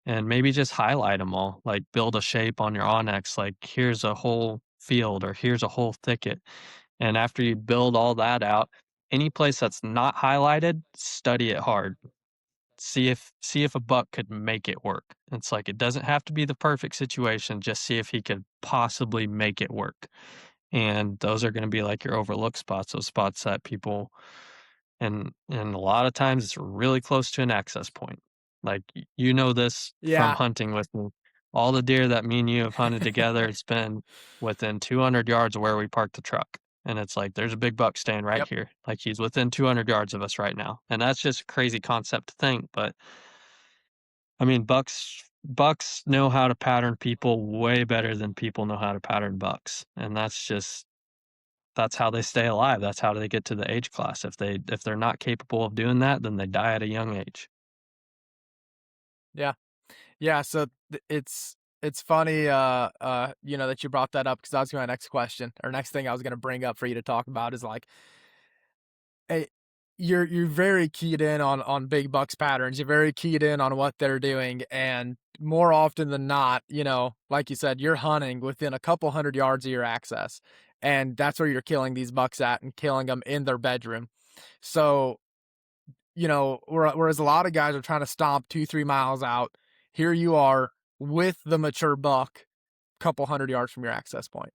Speaker 2: and maybe just highlight them all, like build a shape on your Onyx, like here's a whole field or here's a whole thicket. And after you build all that out, any place that's not highlighted, study it hard. See if a buck could make it work. It's like it doesn't have to be the perfect situation, just see if he could possibly make it work. And those are gonna be like your overlooked spots, those spots that people and a lot of times it's really close to an access point. Like you know this from
Speaker 1: Yeah.
Speaker 2: hunting with me. All the deer that me and you have hunted together, it's been within 200 yards of where we parked the truck. and it's like, "There's a big buck staying right
Speaker 1: Yep.
Speaker 2: here." Like, he's within 200 yards of us right now, and that's just a crazy concept to think, but, I mean, bucks know how to pattern people way better than people know how to pattern bucks, and that's how they stay alive, that's how they get to the age class. If they're not capable of doing that, then they die at a young age.
Speaker 1: Yeah. Yeah, so it's funny, that you brought that up because that was my next question or next thing I was gonna bring up for you to talk about is like, hey, you're very keyed in on big bucks patterns. You're very keyed in on what they're doing, and more often than not, like you said, you're hunting within a couple hundred yards of your access, and that's where you're killing these bucks at and killing them in their bedroom. So, whereas a lot of guys are trying to stomp 2, 3 miles out, here you are with the mature buck, couple hundred yards from your access point.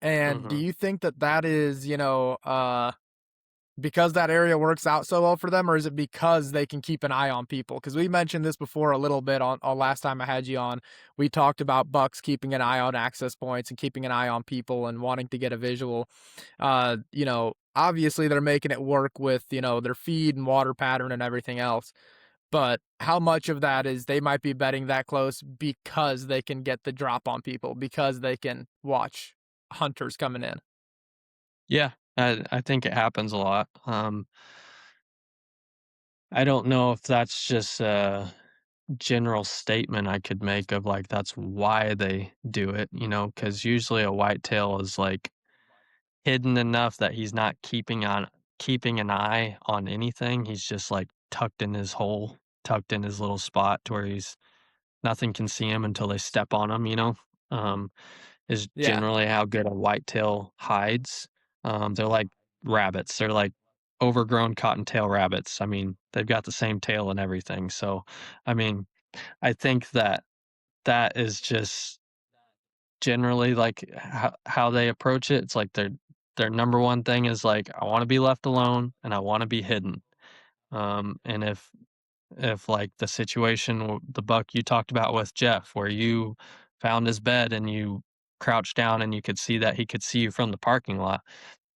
Speaker 1: And do
Speaker 2: Mhm.
Speaker 1: you think that that is, because that area works out so well for them, or is it because they can keep an eye on people? Because we mentioned this before a little bit on last time I had you on. We talked about bucks keeping an eye on access points and keeping an eye on people and wanting to get a visual. Obviously they're making it work with, their feed and water pattern and everything else. But how much of that is they might be betting that close because they can get the drop on people, because they can watch hunters coming in?
Speaker 2: Yeah, I think it happens a lot. I don't know if that's just a general statement I could make of, like, that's why they do it, because usually a whitetail is, like, hidden enough that he's not keeping an eye on anything. He's just, like, tucked in his hole, tucked in his little spot to where he's nothing can see him until they step on him. Um, is
Speaker 1: Yeah.
Speaker 2: generally how good a whitetail hides. They're like rabbits. They're like overgrown cottontail rabbits. I mean, they've got the same tail and everything. So, I mean, I think that that is just generally like how they approach it. It's like their number one thing is like, I want to be left alone and I want to be hidden. And if like the situation, the buck you talked about with Jeff, where you found his bed and you crouched down and you could see that he could see you from the parking lot.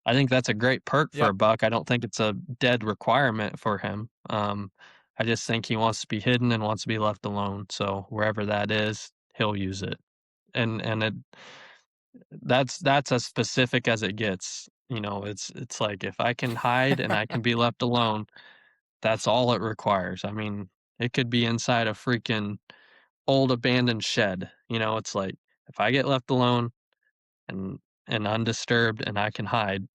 Speaker 2: I think that's a great perk for
Speaker 1: Yep.
Speaker 2: a buck. I don't think it's a dead requirement for him. I just think he wants to be hidden and wants to be left alone. So wherever that is, he'll use it. And that's as specific as it gets. It's like if I can hide and I can be left alone, that's all it requires. I mean, it could be inside a freaking old abandoned shed. It's like if I get left alone and undisturbed and I can hide,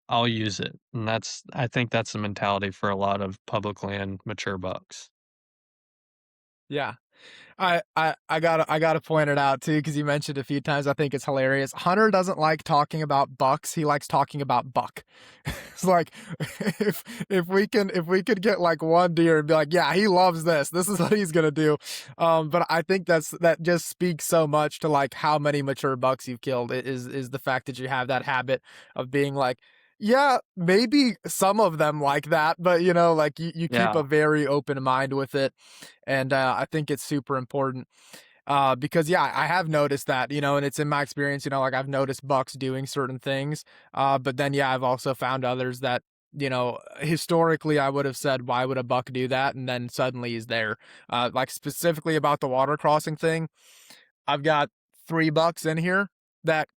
Speaker 2: I'll use it. And I think that's the mentality for a lot of public land mature bucks.
Speaker 1: Yeah. I gotta point it out too because you mentioned a few times. I think it's hilarious. Hunter doesn't like talking about bucks. He likes talking about buck. It's like if we could get like one deer and be like, yeah, he loves this. This is what he's gonna do. But I think that just speaks so much to like how many mature bucks you've killed. It is the fact that you have that habit of being like, yeah, maybe some of them like that, but like you keep a
Speaker 2: Yeah.
Speaker 1: very open mind with it, and I think it's super important because yeah, I have noticed that, and it's in my experience, like I've noticed bucks doing certain things, but then yeah, I've also found others that historically I would have said, why would a buck do that? And then suddenly he's there. Like specifically about the water crossing thing, I've got 3 bucks in here that,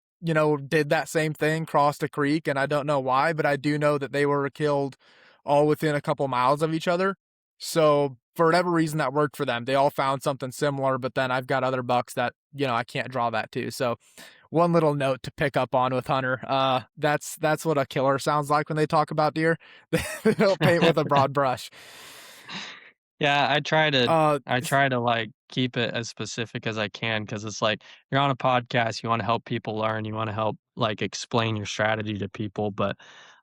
Speaker 1: did that same thing, crossed a creek, and I don't know why, but I do know that they were killed all within a couple miles of each other. So, for whatever reason that worked for them. They all found something similar, but then I've got other bucks that, I can't draw that to. So, one little note to pick up on with Hunter, that's what a killer sounds like when they talk about deer. They don't paint with a broad brush.
Speaker 2: Yeah,
Speaker 1: Uh,
Speaker 2: I try to, like, keep it as specific as I can because it's like, you're on a podcast, you wanna help people learn, you wanna help, like, explain your strategy to people, but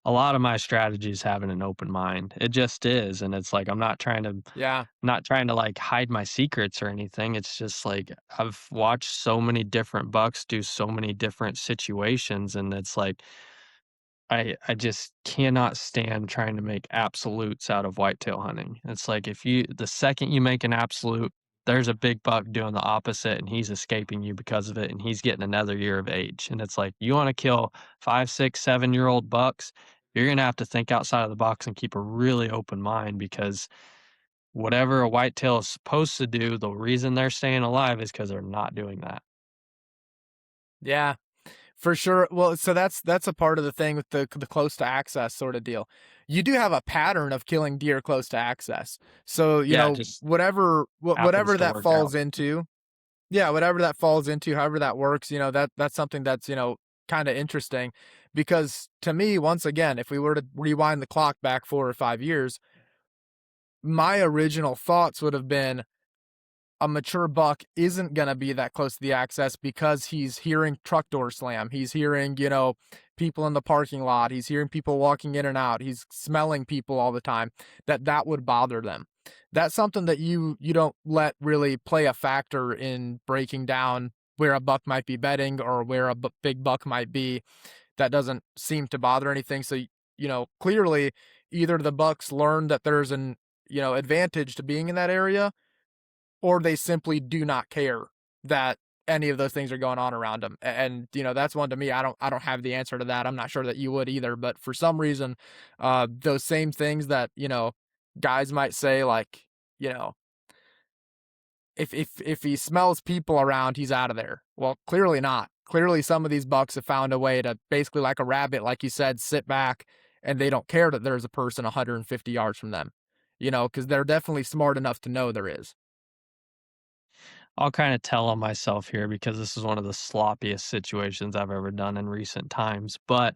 Speaker 2: a lot of my strategy is having an open mind. It just is, and it's like,
Speaker 1: yeah.
Speaker 2: not trying to, like, hide my secrets or anything, it's just like, I've watched so many different bucks do so many different situations, and it's like, I just cannot stand trying to make absolutes out of whitetail hunting. It's like if you the second you make an absolute, there's a big buck doing the opposite and he's escaping you because of it and he's getting another year of age. And it's like, you want to kill 5, 6, 7 year old bucks, you're going to have to think outside of the box and keep a really open mind because whatever a whitetail is supposed to do, the reason they're staying alive is because they're not doing that.
Speaker 1: Yeah, for sure. Well, so that's a part of the thing with the close to access sort of deal. You do have a pattern of killing deer close to access. So,
Speaker 2: Yeah, it just happens
Speaker 1: whatever
Speaker 2: to
Speaker 1: that
Speaker 2: work out.
Speaker 1: falls into, yeah, whatever that falls into, however that works, that's something that's, kind of interesting because to me, once again, if we were to rewind the clock back 4 or 5 years, my original thoughts would have been a mature buck isn't gonna be that close to the access because he's hearing truck door slam. He's hearing, people in the parking lot. He's hearing people walking in and out. He's smelling people all the time. That would bother them. That's something that you don't let really play a factor in breaking down where a buck might be bedding or where a big buck might be. That doesn't seem to bother anything. So, clearly either the bucks learn that there's an, advantage to being in that area, or they simply do not care that any of those things are going on around them. And that's one to me. I don't have the answer to that. I'm not sure that you would either. But for some reason, those same things that guys might say, like, you know, if he smells people around, he's out of there. Well, clearly not. Clearly, some of these bucks have found a way to basically, like a rabbit, like you said, sit back and they don't care that there's a person 150 yards from them. Because they're definitely smart enough to know there is.
Speaker 2: I'll kinda tell on myself here because this is one of the sloppiest situations I've ever done in recent times, but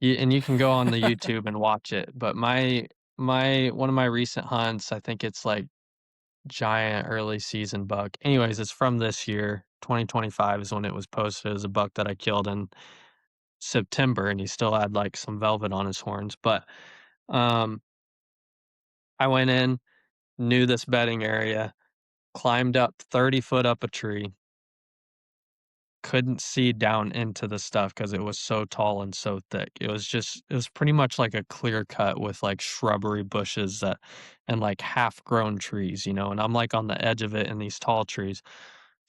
Speaker 2: you can go on the YouTube and watch it, but my one of my recent hunts, I think it's, like, giant early season buck. Anyways, it's from this year, 2025 is when it was posted as a buck that I killed in September, and he still had, like, some velvet on his horns, but, um, I went in, knew this bedding area, climbed up 30 foot up a tree, couldn't see down into the stuff because it was so tall and so thick. It was pretty much like a clear cut with, like, shrubbery bushes that and, like, half-grown trees, and I'm, like, on the edge of it in these tall trees.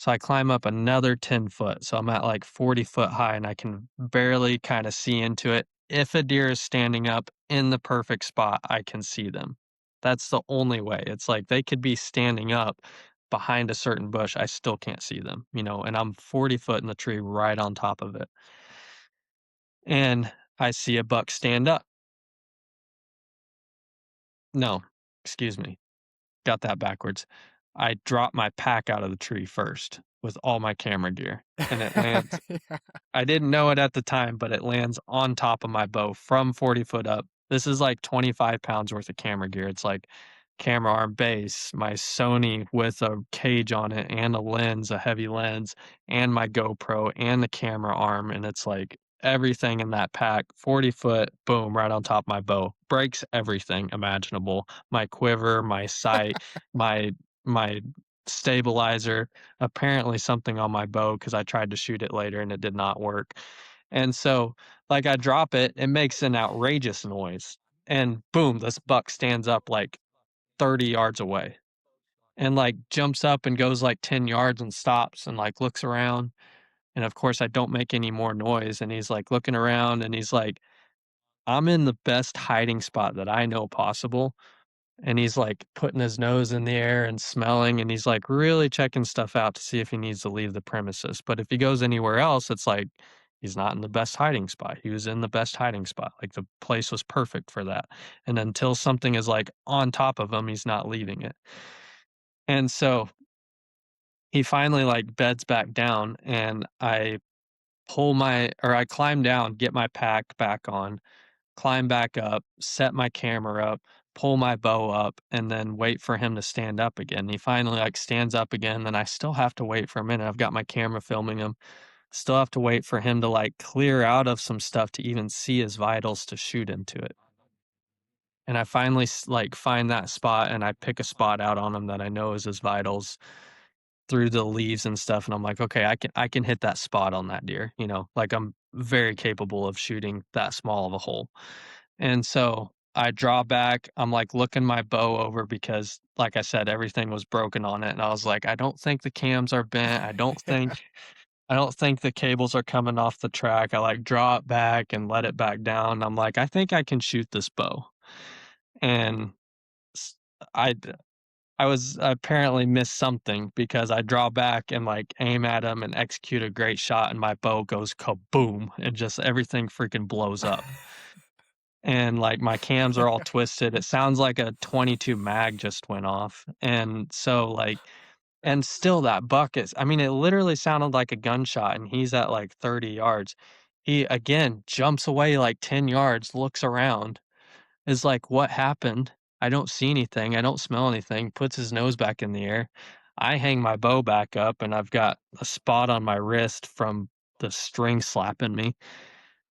Speaker 2: So I climb up another 10 foot, so I'm at, like, 40 foot high, and I can barely kinda see into it. If a deer is standing up in the perfect spot, I can see them. That's the only way. It's like they could be standing up behind a certain bush, I still can't see them, and I'm 40 foot in the tree right on top of it. And I see a buck stand up. No, excuse me, got that backwards. I drop my pack out of the tree first with all my camera gear, and it lands. I didn't know it at the time, but it lands on top of my bow from 40 foot up. This is like 25 pounds worth of camera gear. It's like camera arm base, my Sony with a cage on it and a lens, a heavy lens, and my GoPro and the camera arm. And it's like everything in that pack, 40 foot, boom, right on top of my bow. Breaks everything imaginable. My quiver, my sight, my stabilizer, apparently something on my bow because I tried to shoot it later and it did not work. And so, like, I drop it, it makes an outrageous noise, and boom, this buck stands up like 30 yards away and, like, jumps up and goes like 10 yards and stops and, like, looks around. And of course, I don't make any more noise. And he's like looking around and he's like, I'm in the best hiding spot that I know possible. And he's like putting his nose in the air and smelling, and he's like really checking stuff out to see if he needs to leave the premises. But if he goes anywhere else, it's like he's not in the best hiding spot. He was in the best hiding spot. Like the place was perfect for that. And until something is like on top of him, he's not leaving it. And so he finally like beds back down and I climb down, get my pack back on, climb back up, set my camera up, pull my bow up, and then wait for him to stand up again. He finally, like, stands up again, then I still have to wait for a minute. I've got my camera filming him. Still have to wait for him to, like, clear out of some stuff to even see his vitals to shoot into it. And I finally, like, find that spot, and I pick a spot out on him that I know is his vitals through the leaves and stuff, and I'm like, "Okay, I can hit that spot on that deer," Like, I'm very capable of shooting that small of a hole. And so I draw back, I'm, like, looking my bow over because, like I said, everything was broken on it, and I was like, "I don't think the cams are bent, I don't think the cables are coming off the track." I, like, draw it back and let it back down, I'm like, "I think I can shoot this bow." And s I d I was apparently missed something because I draw back and, like, aim at him and execute a great shot, and my bow goes kaboom, and just everything freaking blows up. And, like, my cams are all twisted, it sounds like a .22 mag just went off, and so, like and still that buck is I mean, it literally sounded like a gunshot, and he's at, like, 30 yards. He, again, jumps away, like, 10 yards, looks around, is like, "What happened? I don't see anything, I don't smell anything," puts his nose back in the air. I hang my bow back up, and I've got a spot on my wrist from the string slapping me.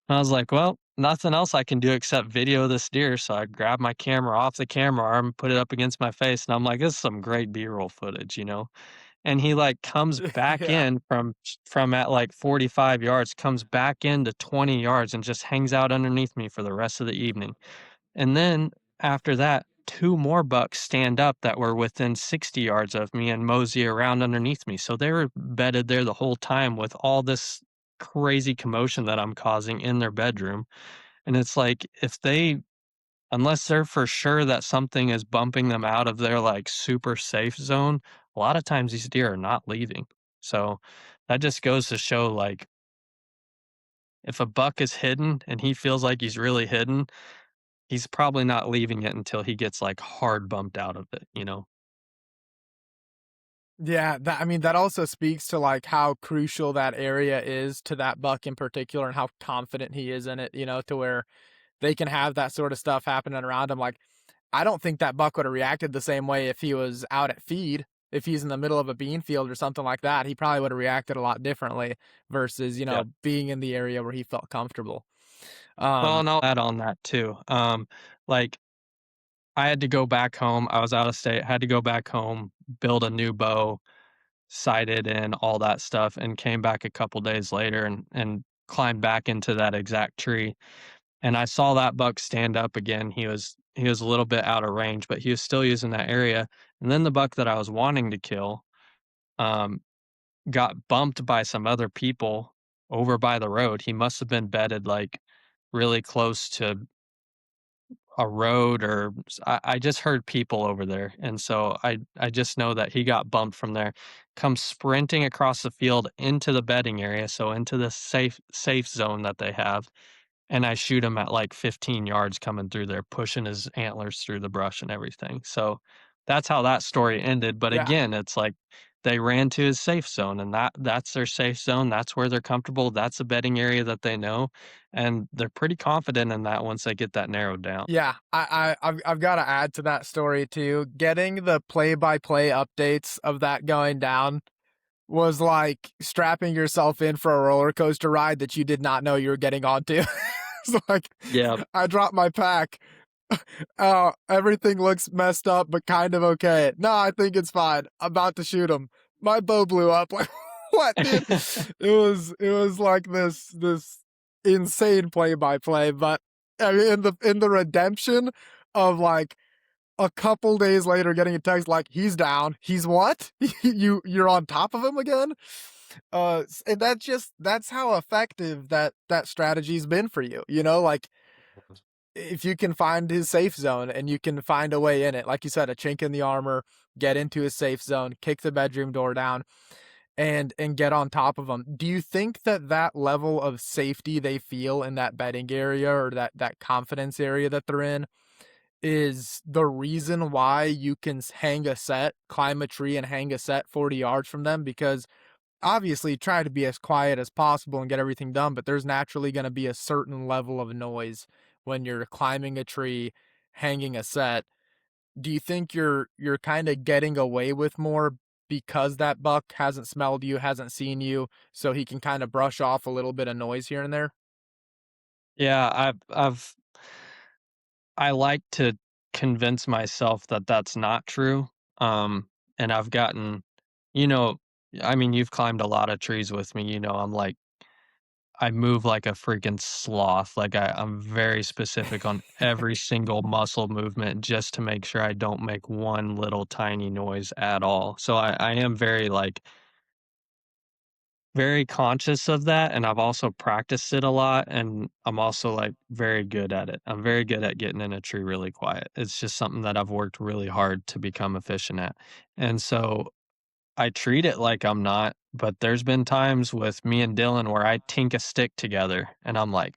Speaker 2: I was like, "Well, nothing else I can do except video this deer," so I grabbed my camera off the camera arm, put it up against my face, and I'm like, "This is some great B-roll footage," you know? And he, like, comes back
Speaker 1: Yeah.
Speaker 2: in from at, like, 45 yards, comes back into 20 yards and just hangs out underneath me for the rest of the evening. And then after that, 2 more bucks stand up that were within 60 yards of me and mosey around underneath me. So they were bedded there the whole time with all this crazy commotion that I'm causing in their bedroom. And it's like, if they unless they're for sure that something is bumping them out of their, like, super safe zone, a lot of times these deer are not leaving. So that just goes to show, like, if a buck is hidden and he feels like he's really hidden, he's probably not leaving it until he gets, like, hard bumped out of it, you know?
Speaker 1: Yeah, that I mean, that also speaks to, like, how crucial that area is to that buck in particular and how confident he is in it, to where they can have that sort of stuff happening around him. Like, I don't think that buck would have reacted the same way if he was out at feed. If he's in the middle of a bean field or something like that, he probably would have reacted a lot differently versus,
Speaker 2: Yeah.
Speaker 1: being in the area where he felt comfortable.
Speaker 2: Well,
Speaker 1: Um,
Speaker 2: and I'll add on that too. Like, I had to go back home. I was out of state, had to go back home, build a new bow, sight it and all that stuff, and came back a couple days later and climbed back into that exact tree. And I saw that buck stand up again. He was a little bit out of range, but he was still using that area. And then the buck that I was wanting to kill, um, got bumped by some other people over by the road. He must have been bedded, like, really close to a road or I just heard people over there, and so I just know that he got bumped from there, comes sprinting across the field into the bedding area, so into the safe zone that they have, and I shoot him at, like, 15 yards coming through there, pushing his antlers through the brush and everything, so that's how that story ended, but
Speaker 1: yeah.
Speaker 2: again, it's like they ran to his safe zone, and that's their safe zone, that's where they're comfortable, that's a bedding area that they know, and they're pretty confident in that once they get that narrowed down.
Speaker 1: Yeah, I've gotta add to that story too. Getting the play-by-play updates of that going down was like strapping yourself in for a roller coaster ride that you did not know you were getting onto. It's like,
Speaker 2: Yeah.
Speaker 1: I dropped my pack. Oh, everything looks messed up, but kind of okay. No, I think it's fine. I'm about to shoot him. My bow blew up. Like, what, dude? It was like this insane play by play. But I mean, in the redemption of like a couple days later, getting a text like he's down. He's what? You're on top of him again. And that's how effective that strategy's been for you. Like if you can find his safe zone and you can find a way in it, like you said, a chink in the armor, get into his safe zone, kick the bedroom door down, and get on top of them. Do you think that level of safety they feel in that bedding area or that confidence area that they're in is the reason why you can hang a set, climb a tree, and hang a set 40 yards from them? Because obviously try to be as quiet as possible and get everything done, but there's naturally going to be a certain level of noise when you're climbing a tree, hanging a set. Do you think you're kind of getting away with more because that buck hasn't smelled you, hasn't seen you, so he can kind of brush off a little bit of noise here and there?
Speaker 2: Yeah, I like to convince myself that that's not true, and I've gotten you know, I mean, you've climbed a lot of trees with me, I'm like I move like a freaking sloth. Like I'm very specific on every single muscle movement just to make sure I don't make one little tiny noise at all. So I am very like very conscious of that, and I've also practiced it a lot, and I'm also, like, very good at it. I'm very good at getting in a tree really quiet. It's just something that I've worked really hard to become efficient at, and so I treat it like I'm not, but there's been times with me and Dylan where I tink a stick together, and I'm like,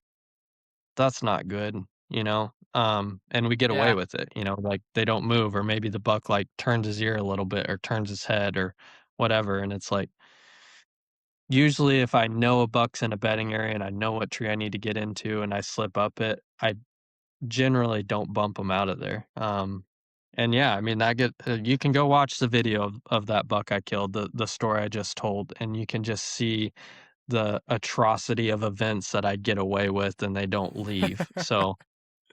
Speaker 2: "That's not good," you know? And we get away
Speaker 1: Yeah.
Speaker 2: with it, like, they don't move, or maybe the buck, like, turns his ear a little bit or turns his head or whatever, and it's like, usually, if I know a buck's in a bedding area and I know what tree I need to get into and I slip up it, I generally don't bump them out of there. And yeah, I mean you can go watch the video of that buck I killed, the story I just told, and you can just see the atrocity of events that I get away with and they don't leave. So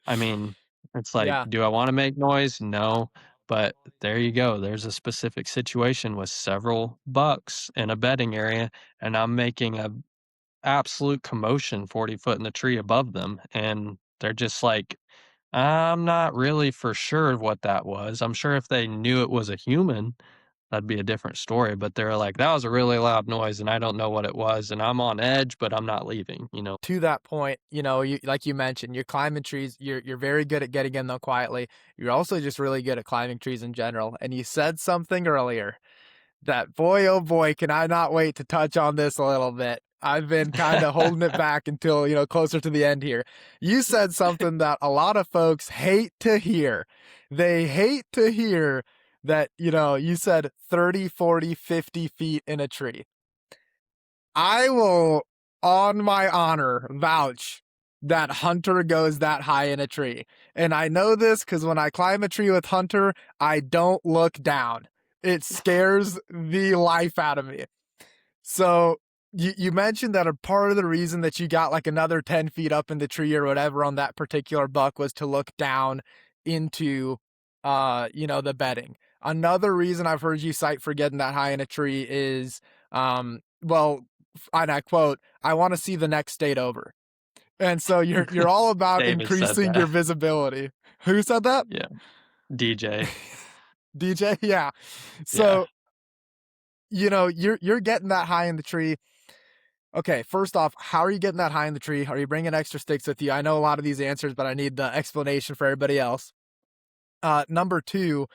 Speaker 2: I mean, it's like,
Speaker 1: Yeah.
Speaker 2: do I wanna make noise? No, but there you go. There's a specific situation with several bucks in a bedding area, and I'm making a absolute commotion 40 foot in the tree above them, and they're just like, "I'm not really for sure of what that was." I'm sure if they knew it was a human, that'd be a different story, but they're like, "That was a really loud noise, and I don't know what it was, and I'm on edge, but I'm not leaving," you know?
Speaker 1: To that point, you like you mentioned, you're climbing trees, you're very good at getting in them quietly. You're also just really good at climbing trees in general. And you said something earlier that boy, oh boy, can I not wait to touch on this a little bit. I've been kind of holding it back until, closer to the end here. You said something that a lot of folks hate to hear. They hate to hear that, you said 30, 40, 50 feet in a tree. I will, on my honor, vouch that Hunter goes that high in a tree. And I know this because when I climb a tree with Hunter, I don't look down. It scares the life out of me. So you mentioned that a part of the reason that you got like another 10 feet up in the tree or whatever on that particular buck was to look down into the bedding. Another reason I've heard you cite for getting that high in a tree is well, and I quote, I want to see the next state over. And so you're all about
Speaker 2: David said
Speaker 1: increasing your
Speaker 2: that.
Speaker 1: visibility. Who said that?
Speaker 2: Yeah. DJ.
Speaker 1: DJ? Yeah.
Speaker 2: Yeah.
Speaker 1: So, you're getting that high in the tree. Okay, first off, how are you getting that high in the tree? Are you bringing extra sticks with you? I know a lot of these answers, but I need the explanation for everybody else. Number two,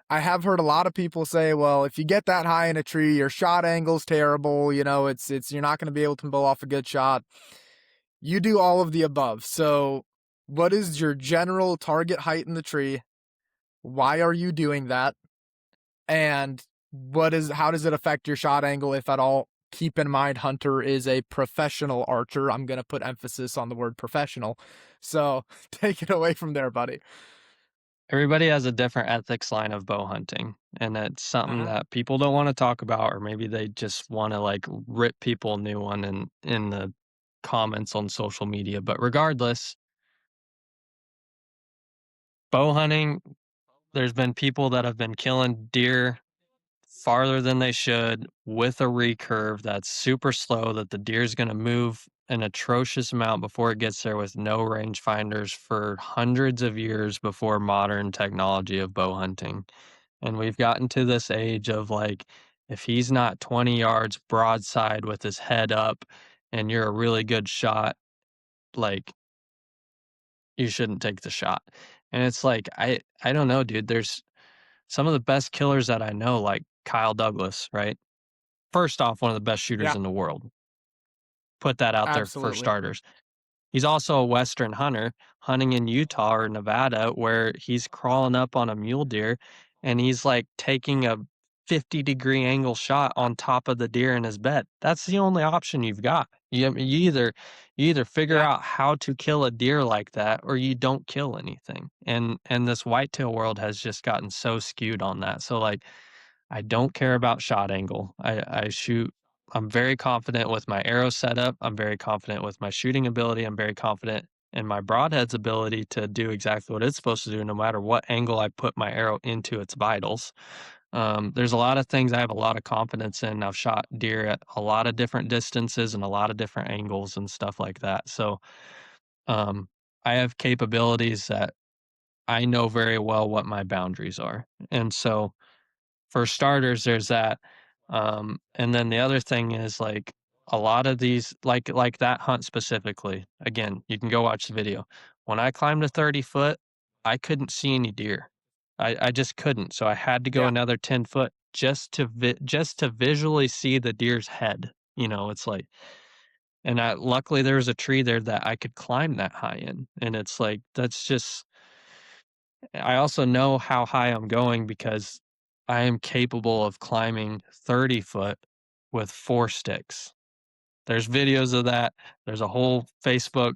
Speaker 1: I have heard a lot of people say, well, if you get that high in a tree, your shot angle's terrible. It's you're not going to be able to pull off a good shot. You do all of the above. So, what is your general target height in the tree? Why are you doing that? And how does it affect your shot angle, if at all? Keep in mind, Hunter is a professional archer. I'm going to put emphasis on the word professional. So take it away from there, buddy.
Speaker 2: Everybody has a different ethics line of bow hunting, and it's something
Speaker 1: Uh-huh.
Speaker 2: that people don't wanna talk about, or maybe they just wanna, like, rip people a new one in the comments on social media, but regardless, bow hunting, there's been people that have been killing deer farther than they should with a recurve that's super slow that the deer's gonna move an atrocious amount before it gets there with no rangefinders for hundreds of years before modern technology of bow hunting. And we've gotten to this age of like, if he's not 20 yards broadside with his head up and you're a really good shot, like you shouldn't take the shot. And it's like, I don't know, dude. There's some of the best killers that I know, like Kyle Douglas, right? First off, one of the best shooters
Speaker 1: Yeah,
Speaker 2: in the world. Put that out there for
Speaker 1: absolutely.
Speaker 2: starters. He's also a Western hunter, hunting in Utah or Nevada, where he's crawling up on a mule deer and he's like taking a 50-degree angle shot on top of the deer in his bed. That's the only option you've got. You either figure
Speaker 1: Yeah.
Speaker 2: out how to kill a deer like that or you don't kill anything. And this whitetail world has just gotten so skewed on that. So like I don't care about shot angle. I shoot. I'm very confident with my arrow setup. I'm very confident with my shooting ability. I'm very confident in my broadhead's ability to do exactly what it's supposed to do, no matter what angle I put my arrow into its vitals. There's a lot of things I have a lot of confidence in. I've shot deer at a lot of different distances and a lot of different angles and stuff like that. So, um, I have capabilities that I know very well what my boundaries are. And so, for starters, there's that. And then the other thing is like a lot of these, like that hunt specifically. Again, you can go watch the video. When I climbed a 30 foot, I couldn't see any deer. I just couldn't. So I had to go
Speaker 1: Yeah.
Speaker 2: another 10 foot just to visually see the deer's head. It's like, and luckily there was a tree there that I could climb that high in, and it's like that's just I also know how high I'm going because I am capable of climbing 30 foot with 4 sticks. There's videos of that. There's a whole Facebook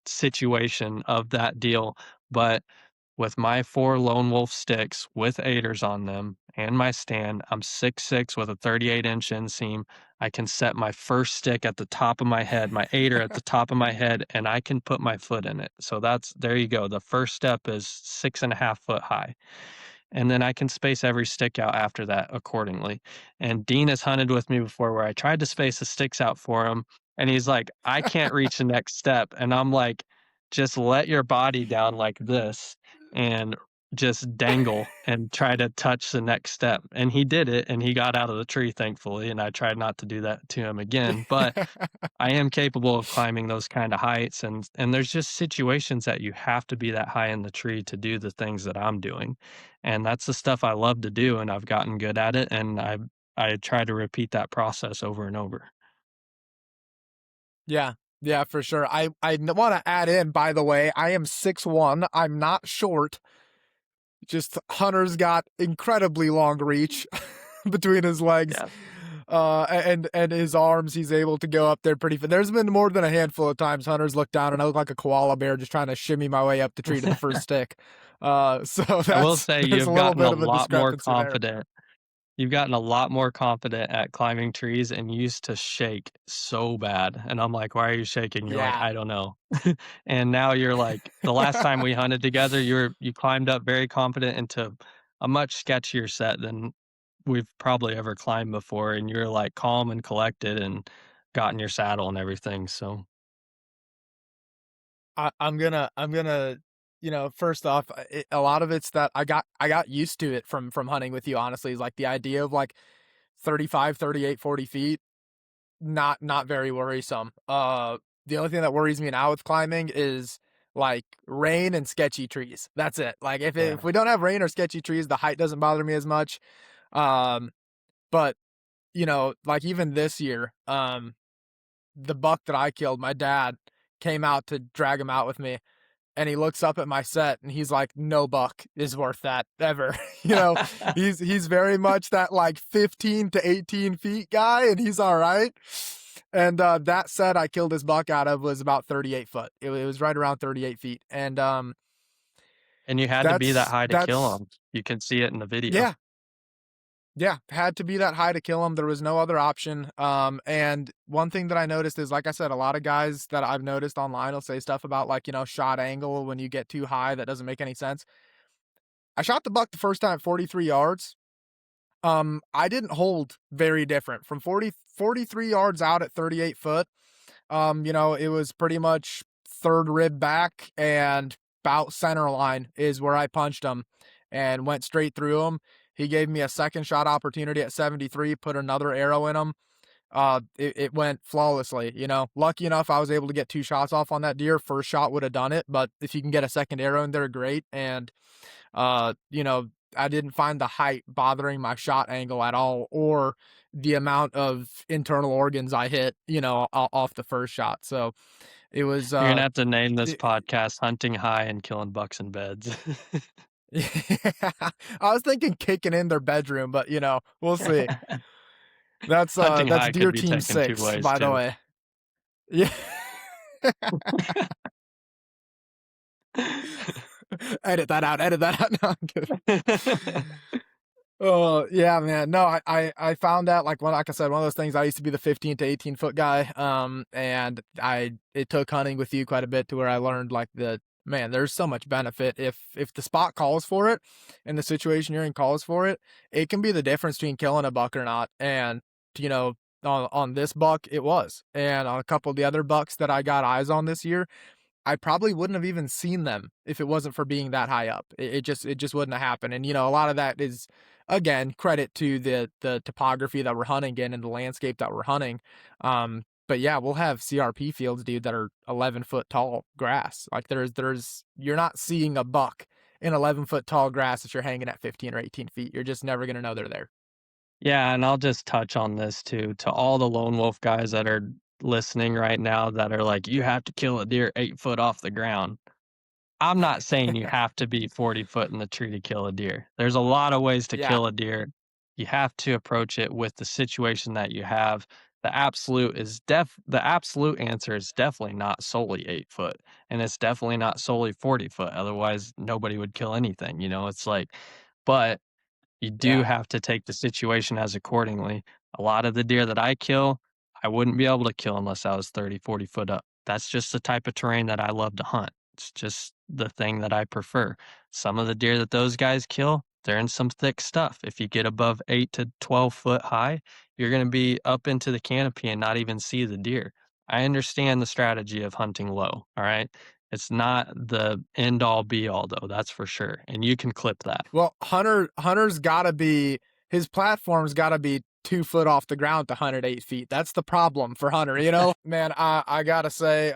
Speaker 2: situation of that deal, but with my 4 lone wolf sticks with aiders on them and my stand, I'm 6'6" with a 38-inch inseam. I can set my first stick at the top of my head, my aider at the top of my head, and I can put my foot in it. So that's there you go. The first step is 6.5 foot high. And then I can space every stick out after that accordingly. And Dean has hunted with me before where I tried to space the sticks out for him, and he's like, "I can't reach the next step." And I'm like, "Just let your body down like this and just dangle and try to touch the next step." And he did it, and he got out of the tree, thankfully, and I tried not to do that to him again, but I am capable of climbing those kinda heights, and there's just situations that you have to be that high in the tree to do the things that I'm doing, and that's the stuff I love to do, and I've gotten good at it, and I try to repeat that process over and over.
Speaker 1: Yeah. Yeah, for sure. I wanna add in, by the way, I am 6'1". I'm not short. Just Hunter's got incredibly long reach between his legs,
Speaker 2: Yeah.
Speaker 1: and his arms. He's able to go up there pretty there's been more than a handful of times Hunter's looked down and I look like a koala bear just trying to shimmy my way up the tree to the first stick. So
Speaker 2: I will
Speaker 1: that's
Speaker 2: say
Speaker 1: there's a
Speaker 2: you've
Speaker 1: little
Speaker 2: gotten a
Speaker 1: bit of a
Speaker 2: lot more
Speaker 1: discrepancy there.
Speaker 2: confident. You've gotten a lot more confident at climbing trees and you used to shake so bad, and I'm like, "Why are you shaking?" You're like,
Speaker 1: Yeah.
Speaker 2: "I don't know." And now you're like the last time we hunted together, you climbed up very confident into a much sketchier set than we've probably ever climbed before, and you're, like, calm and collected and got in your saddle and everything, so
Speaker 1: I'm gonna, first off, a lot of it's that I got used to it from hunting with you, honestly, is like the idea of like 35, 38, 40 feet. Not very worrisome. The only thing that worries me now with climbing is, like, rain and sketchy trees. That's it. Like, if
Speaker 2: yeah.
Speaker 1: we don't have rain or sketchy trees, the height doesn't bother me as much. Um, but, like, even this year, the buck that I killed, my dad came out to drag him out with me, and he looks up at my set and he's like, "No buck is worth that ever." You know, he's very much that like 15 to 18 feet guy, and he's all right. And that set I killed this buck out of was about 38 foot. It was right around 38 feet, and
Speaker 2: And you had to be that
Speaker 1: that's
Speaker 2: high to kill
Speaker 1: that's
Speaker 2: them. You can see it in the video.
Speaker 1: yeah. Yeah, had to be that high to kill him. There was no other option. And one thing that I noticed is, like I said, a lot of guys that I've noticed online will say stuff about like, shot angle when you get too high. That doesn't make any sense. I shot the buck the first time at 43 yards. I didn't hold very different from 43 yards out at 38 foot. It was pretty much third rib back and about center line is where I punched him and went straight through him. He gave me a second shot opportunity at 73, put another arrow in him. It went flawlessly, Lucky enough, I was able to get 2 shots off on that deer. First shot would have done it, but if you can get a second arrow in there, great. And uh, you know, I didn't find the height bothering my shot angle at all or the amount of internal organs I hit, off the first shot. So it was,
Speaker 2: You're gonna have to name this
Speaker 1: it,
Speaker 2: podcast "Hunting High and Killing Bucks in Beds."
Speaker 1: yeah, I was thinking kicking in their bedroom, but we'll see.
Speaker 2: Hunting
Speaker 1: That's
Speaker 2: high could
Speaker 1: deer
Speaker 2: be
Speaker 1: team
Speaker 2: taken 2
Speaker 1: 6,
Speaker 2: ways
Speaker 1: by the
Speaker 2: too.
Speaker 1: way. Yeah. Edit that out. Edit that out. No, I'm kidding. Oh, yeah, man. No, I found that like I said, one of those things. I used to be the 15 to 18 foot guy. And it took hunting with you quite a bit to where I learned like Man, there's so much benefit if the spot calls for it and the situation you're in calls for it, it can be the difference between killing a buck or not. And you know, on this buck, it was, and on a couple of the other bucks that I got eyes on this year, I probably wouldn't have even seen them if it wasn't for being that high up. It just wouldn't have happened. And a lot of that is, again, credit to the topography that we're hunting in and the landscape that we're hunting. But yeah, we'll have CRP fields, dude, that are 11-foot tall grass. Like there's you're not seeing a buck in 11-foot tall grass if you're hanging at 15 or 18 feet. You're just never gonna know they're there.
Speaker 2: Yeah, and I'll just touch on this too, to all the lone wolf guys that are listening right now that are like, "You have to kill a deer 8 foot off the ground." I'm not saying you have to be 40 foot in the tree to kill a deer. There's a lot of ways to
Speaker 1: Yeah,
Speaker 2: kill a deer. You have to approach it with the situation that you have. The absolute answer is definitely not solely 8 foot, and it's definitely not solely 40 foot. Otherwise, nobody would kill anything, It's like, but you do
Speaker 1: yeah.
Speaker 2: have to take the situation as accordingly. A lot of the deer that I kill, I wouldn't be able to kill unless I was 30, 40 foot up. That's just the type of terrain that I love to hunt. It's just the thing that I prefer. Some of the deer that those guys kill, they're in some thick stuff. If you get above 8 to 12 foot high, you're going to be up into the canopy and not even see the deer. I understand the strategy of hunting low. All right. It's not the end all be all, though. That's for sure. And you can clip that.
Speaker 1: Well, Hunter's gotta be his platform's gotta be 2 foot off the ground to hunt at 8 feet. That's the problem for Hunter, you know? Man, I gotta say,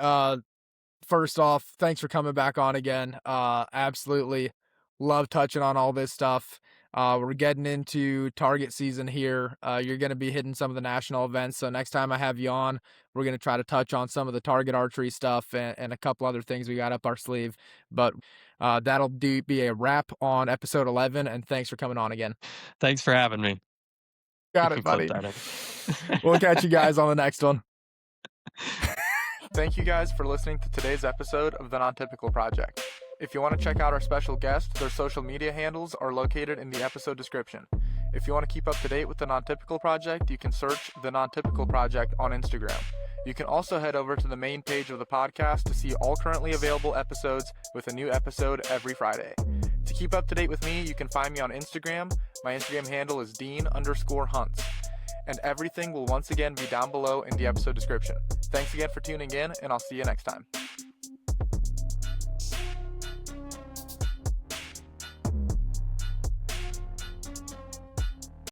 Speaker 1: first off, thanks for coming back on again. Absolutely love touching on all this stuff. We're getting into target season here. You're going to be hitting some of the national events. So next time I have you on, we're going to try to touch on some of the target archery stuff and a couple other things we got up our sleeve. But that'll be a wrap on episode 11. And thanks for coming on again.
Speaker 2: Thanks for having me. You
Speaker 1: Got
Speaker 2: can
Speaker 1: it,
Speaker 2: clip
Speaker 1: buddy.
Speaker 2: that in.
Speaker 1: We'll catch you guys on the next one. Thank you guys for listening to today's episode of the Non-Typical Project. If you want to check out our special guest, their social media handles are located in the episode description. If you want to keep up to date with the Non-Typical Project, you can search the Non-Typical Project on Instagram. You can also head over to the main page of the podcast to see all currently available episodes with a new episode every Friday. To keep up to date with me, you can find me on Instagram. My Instagram handle is Dean_Hunts. And everything will once again be down below in the episode description. Thanks again for tuning in, and I'll see you next time.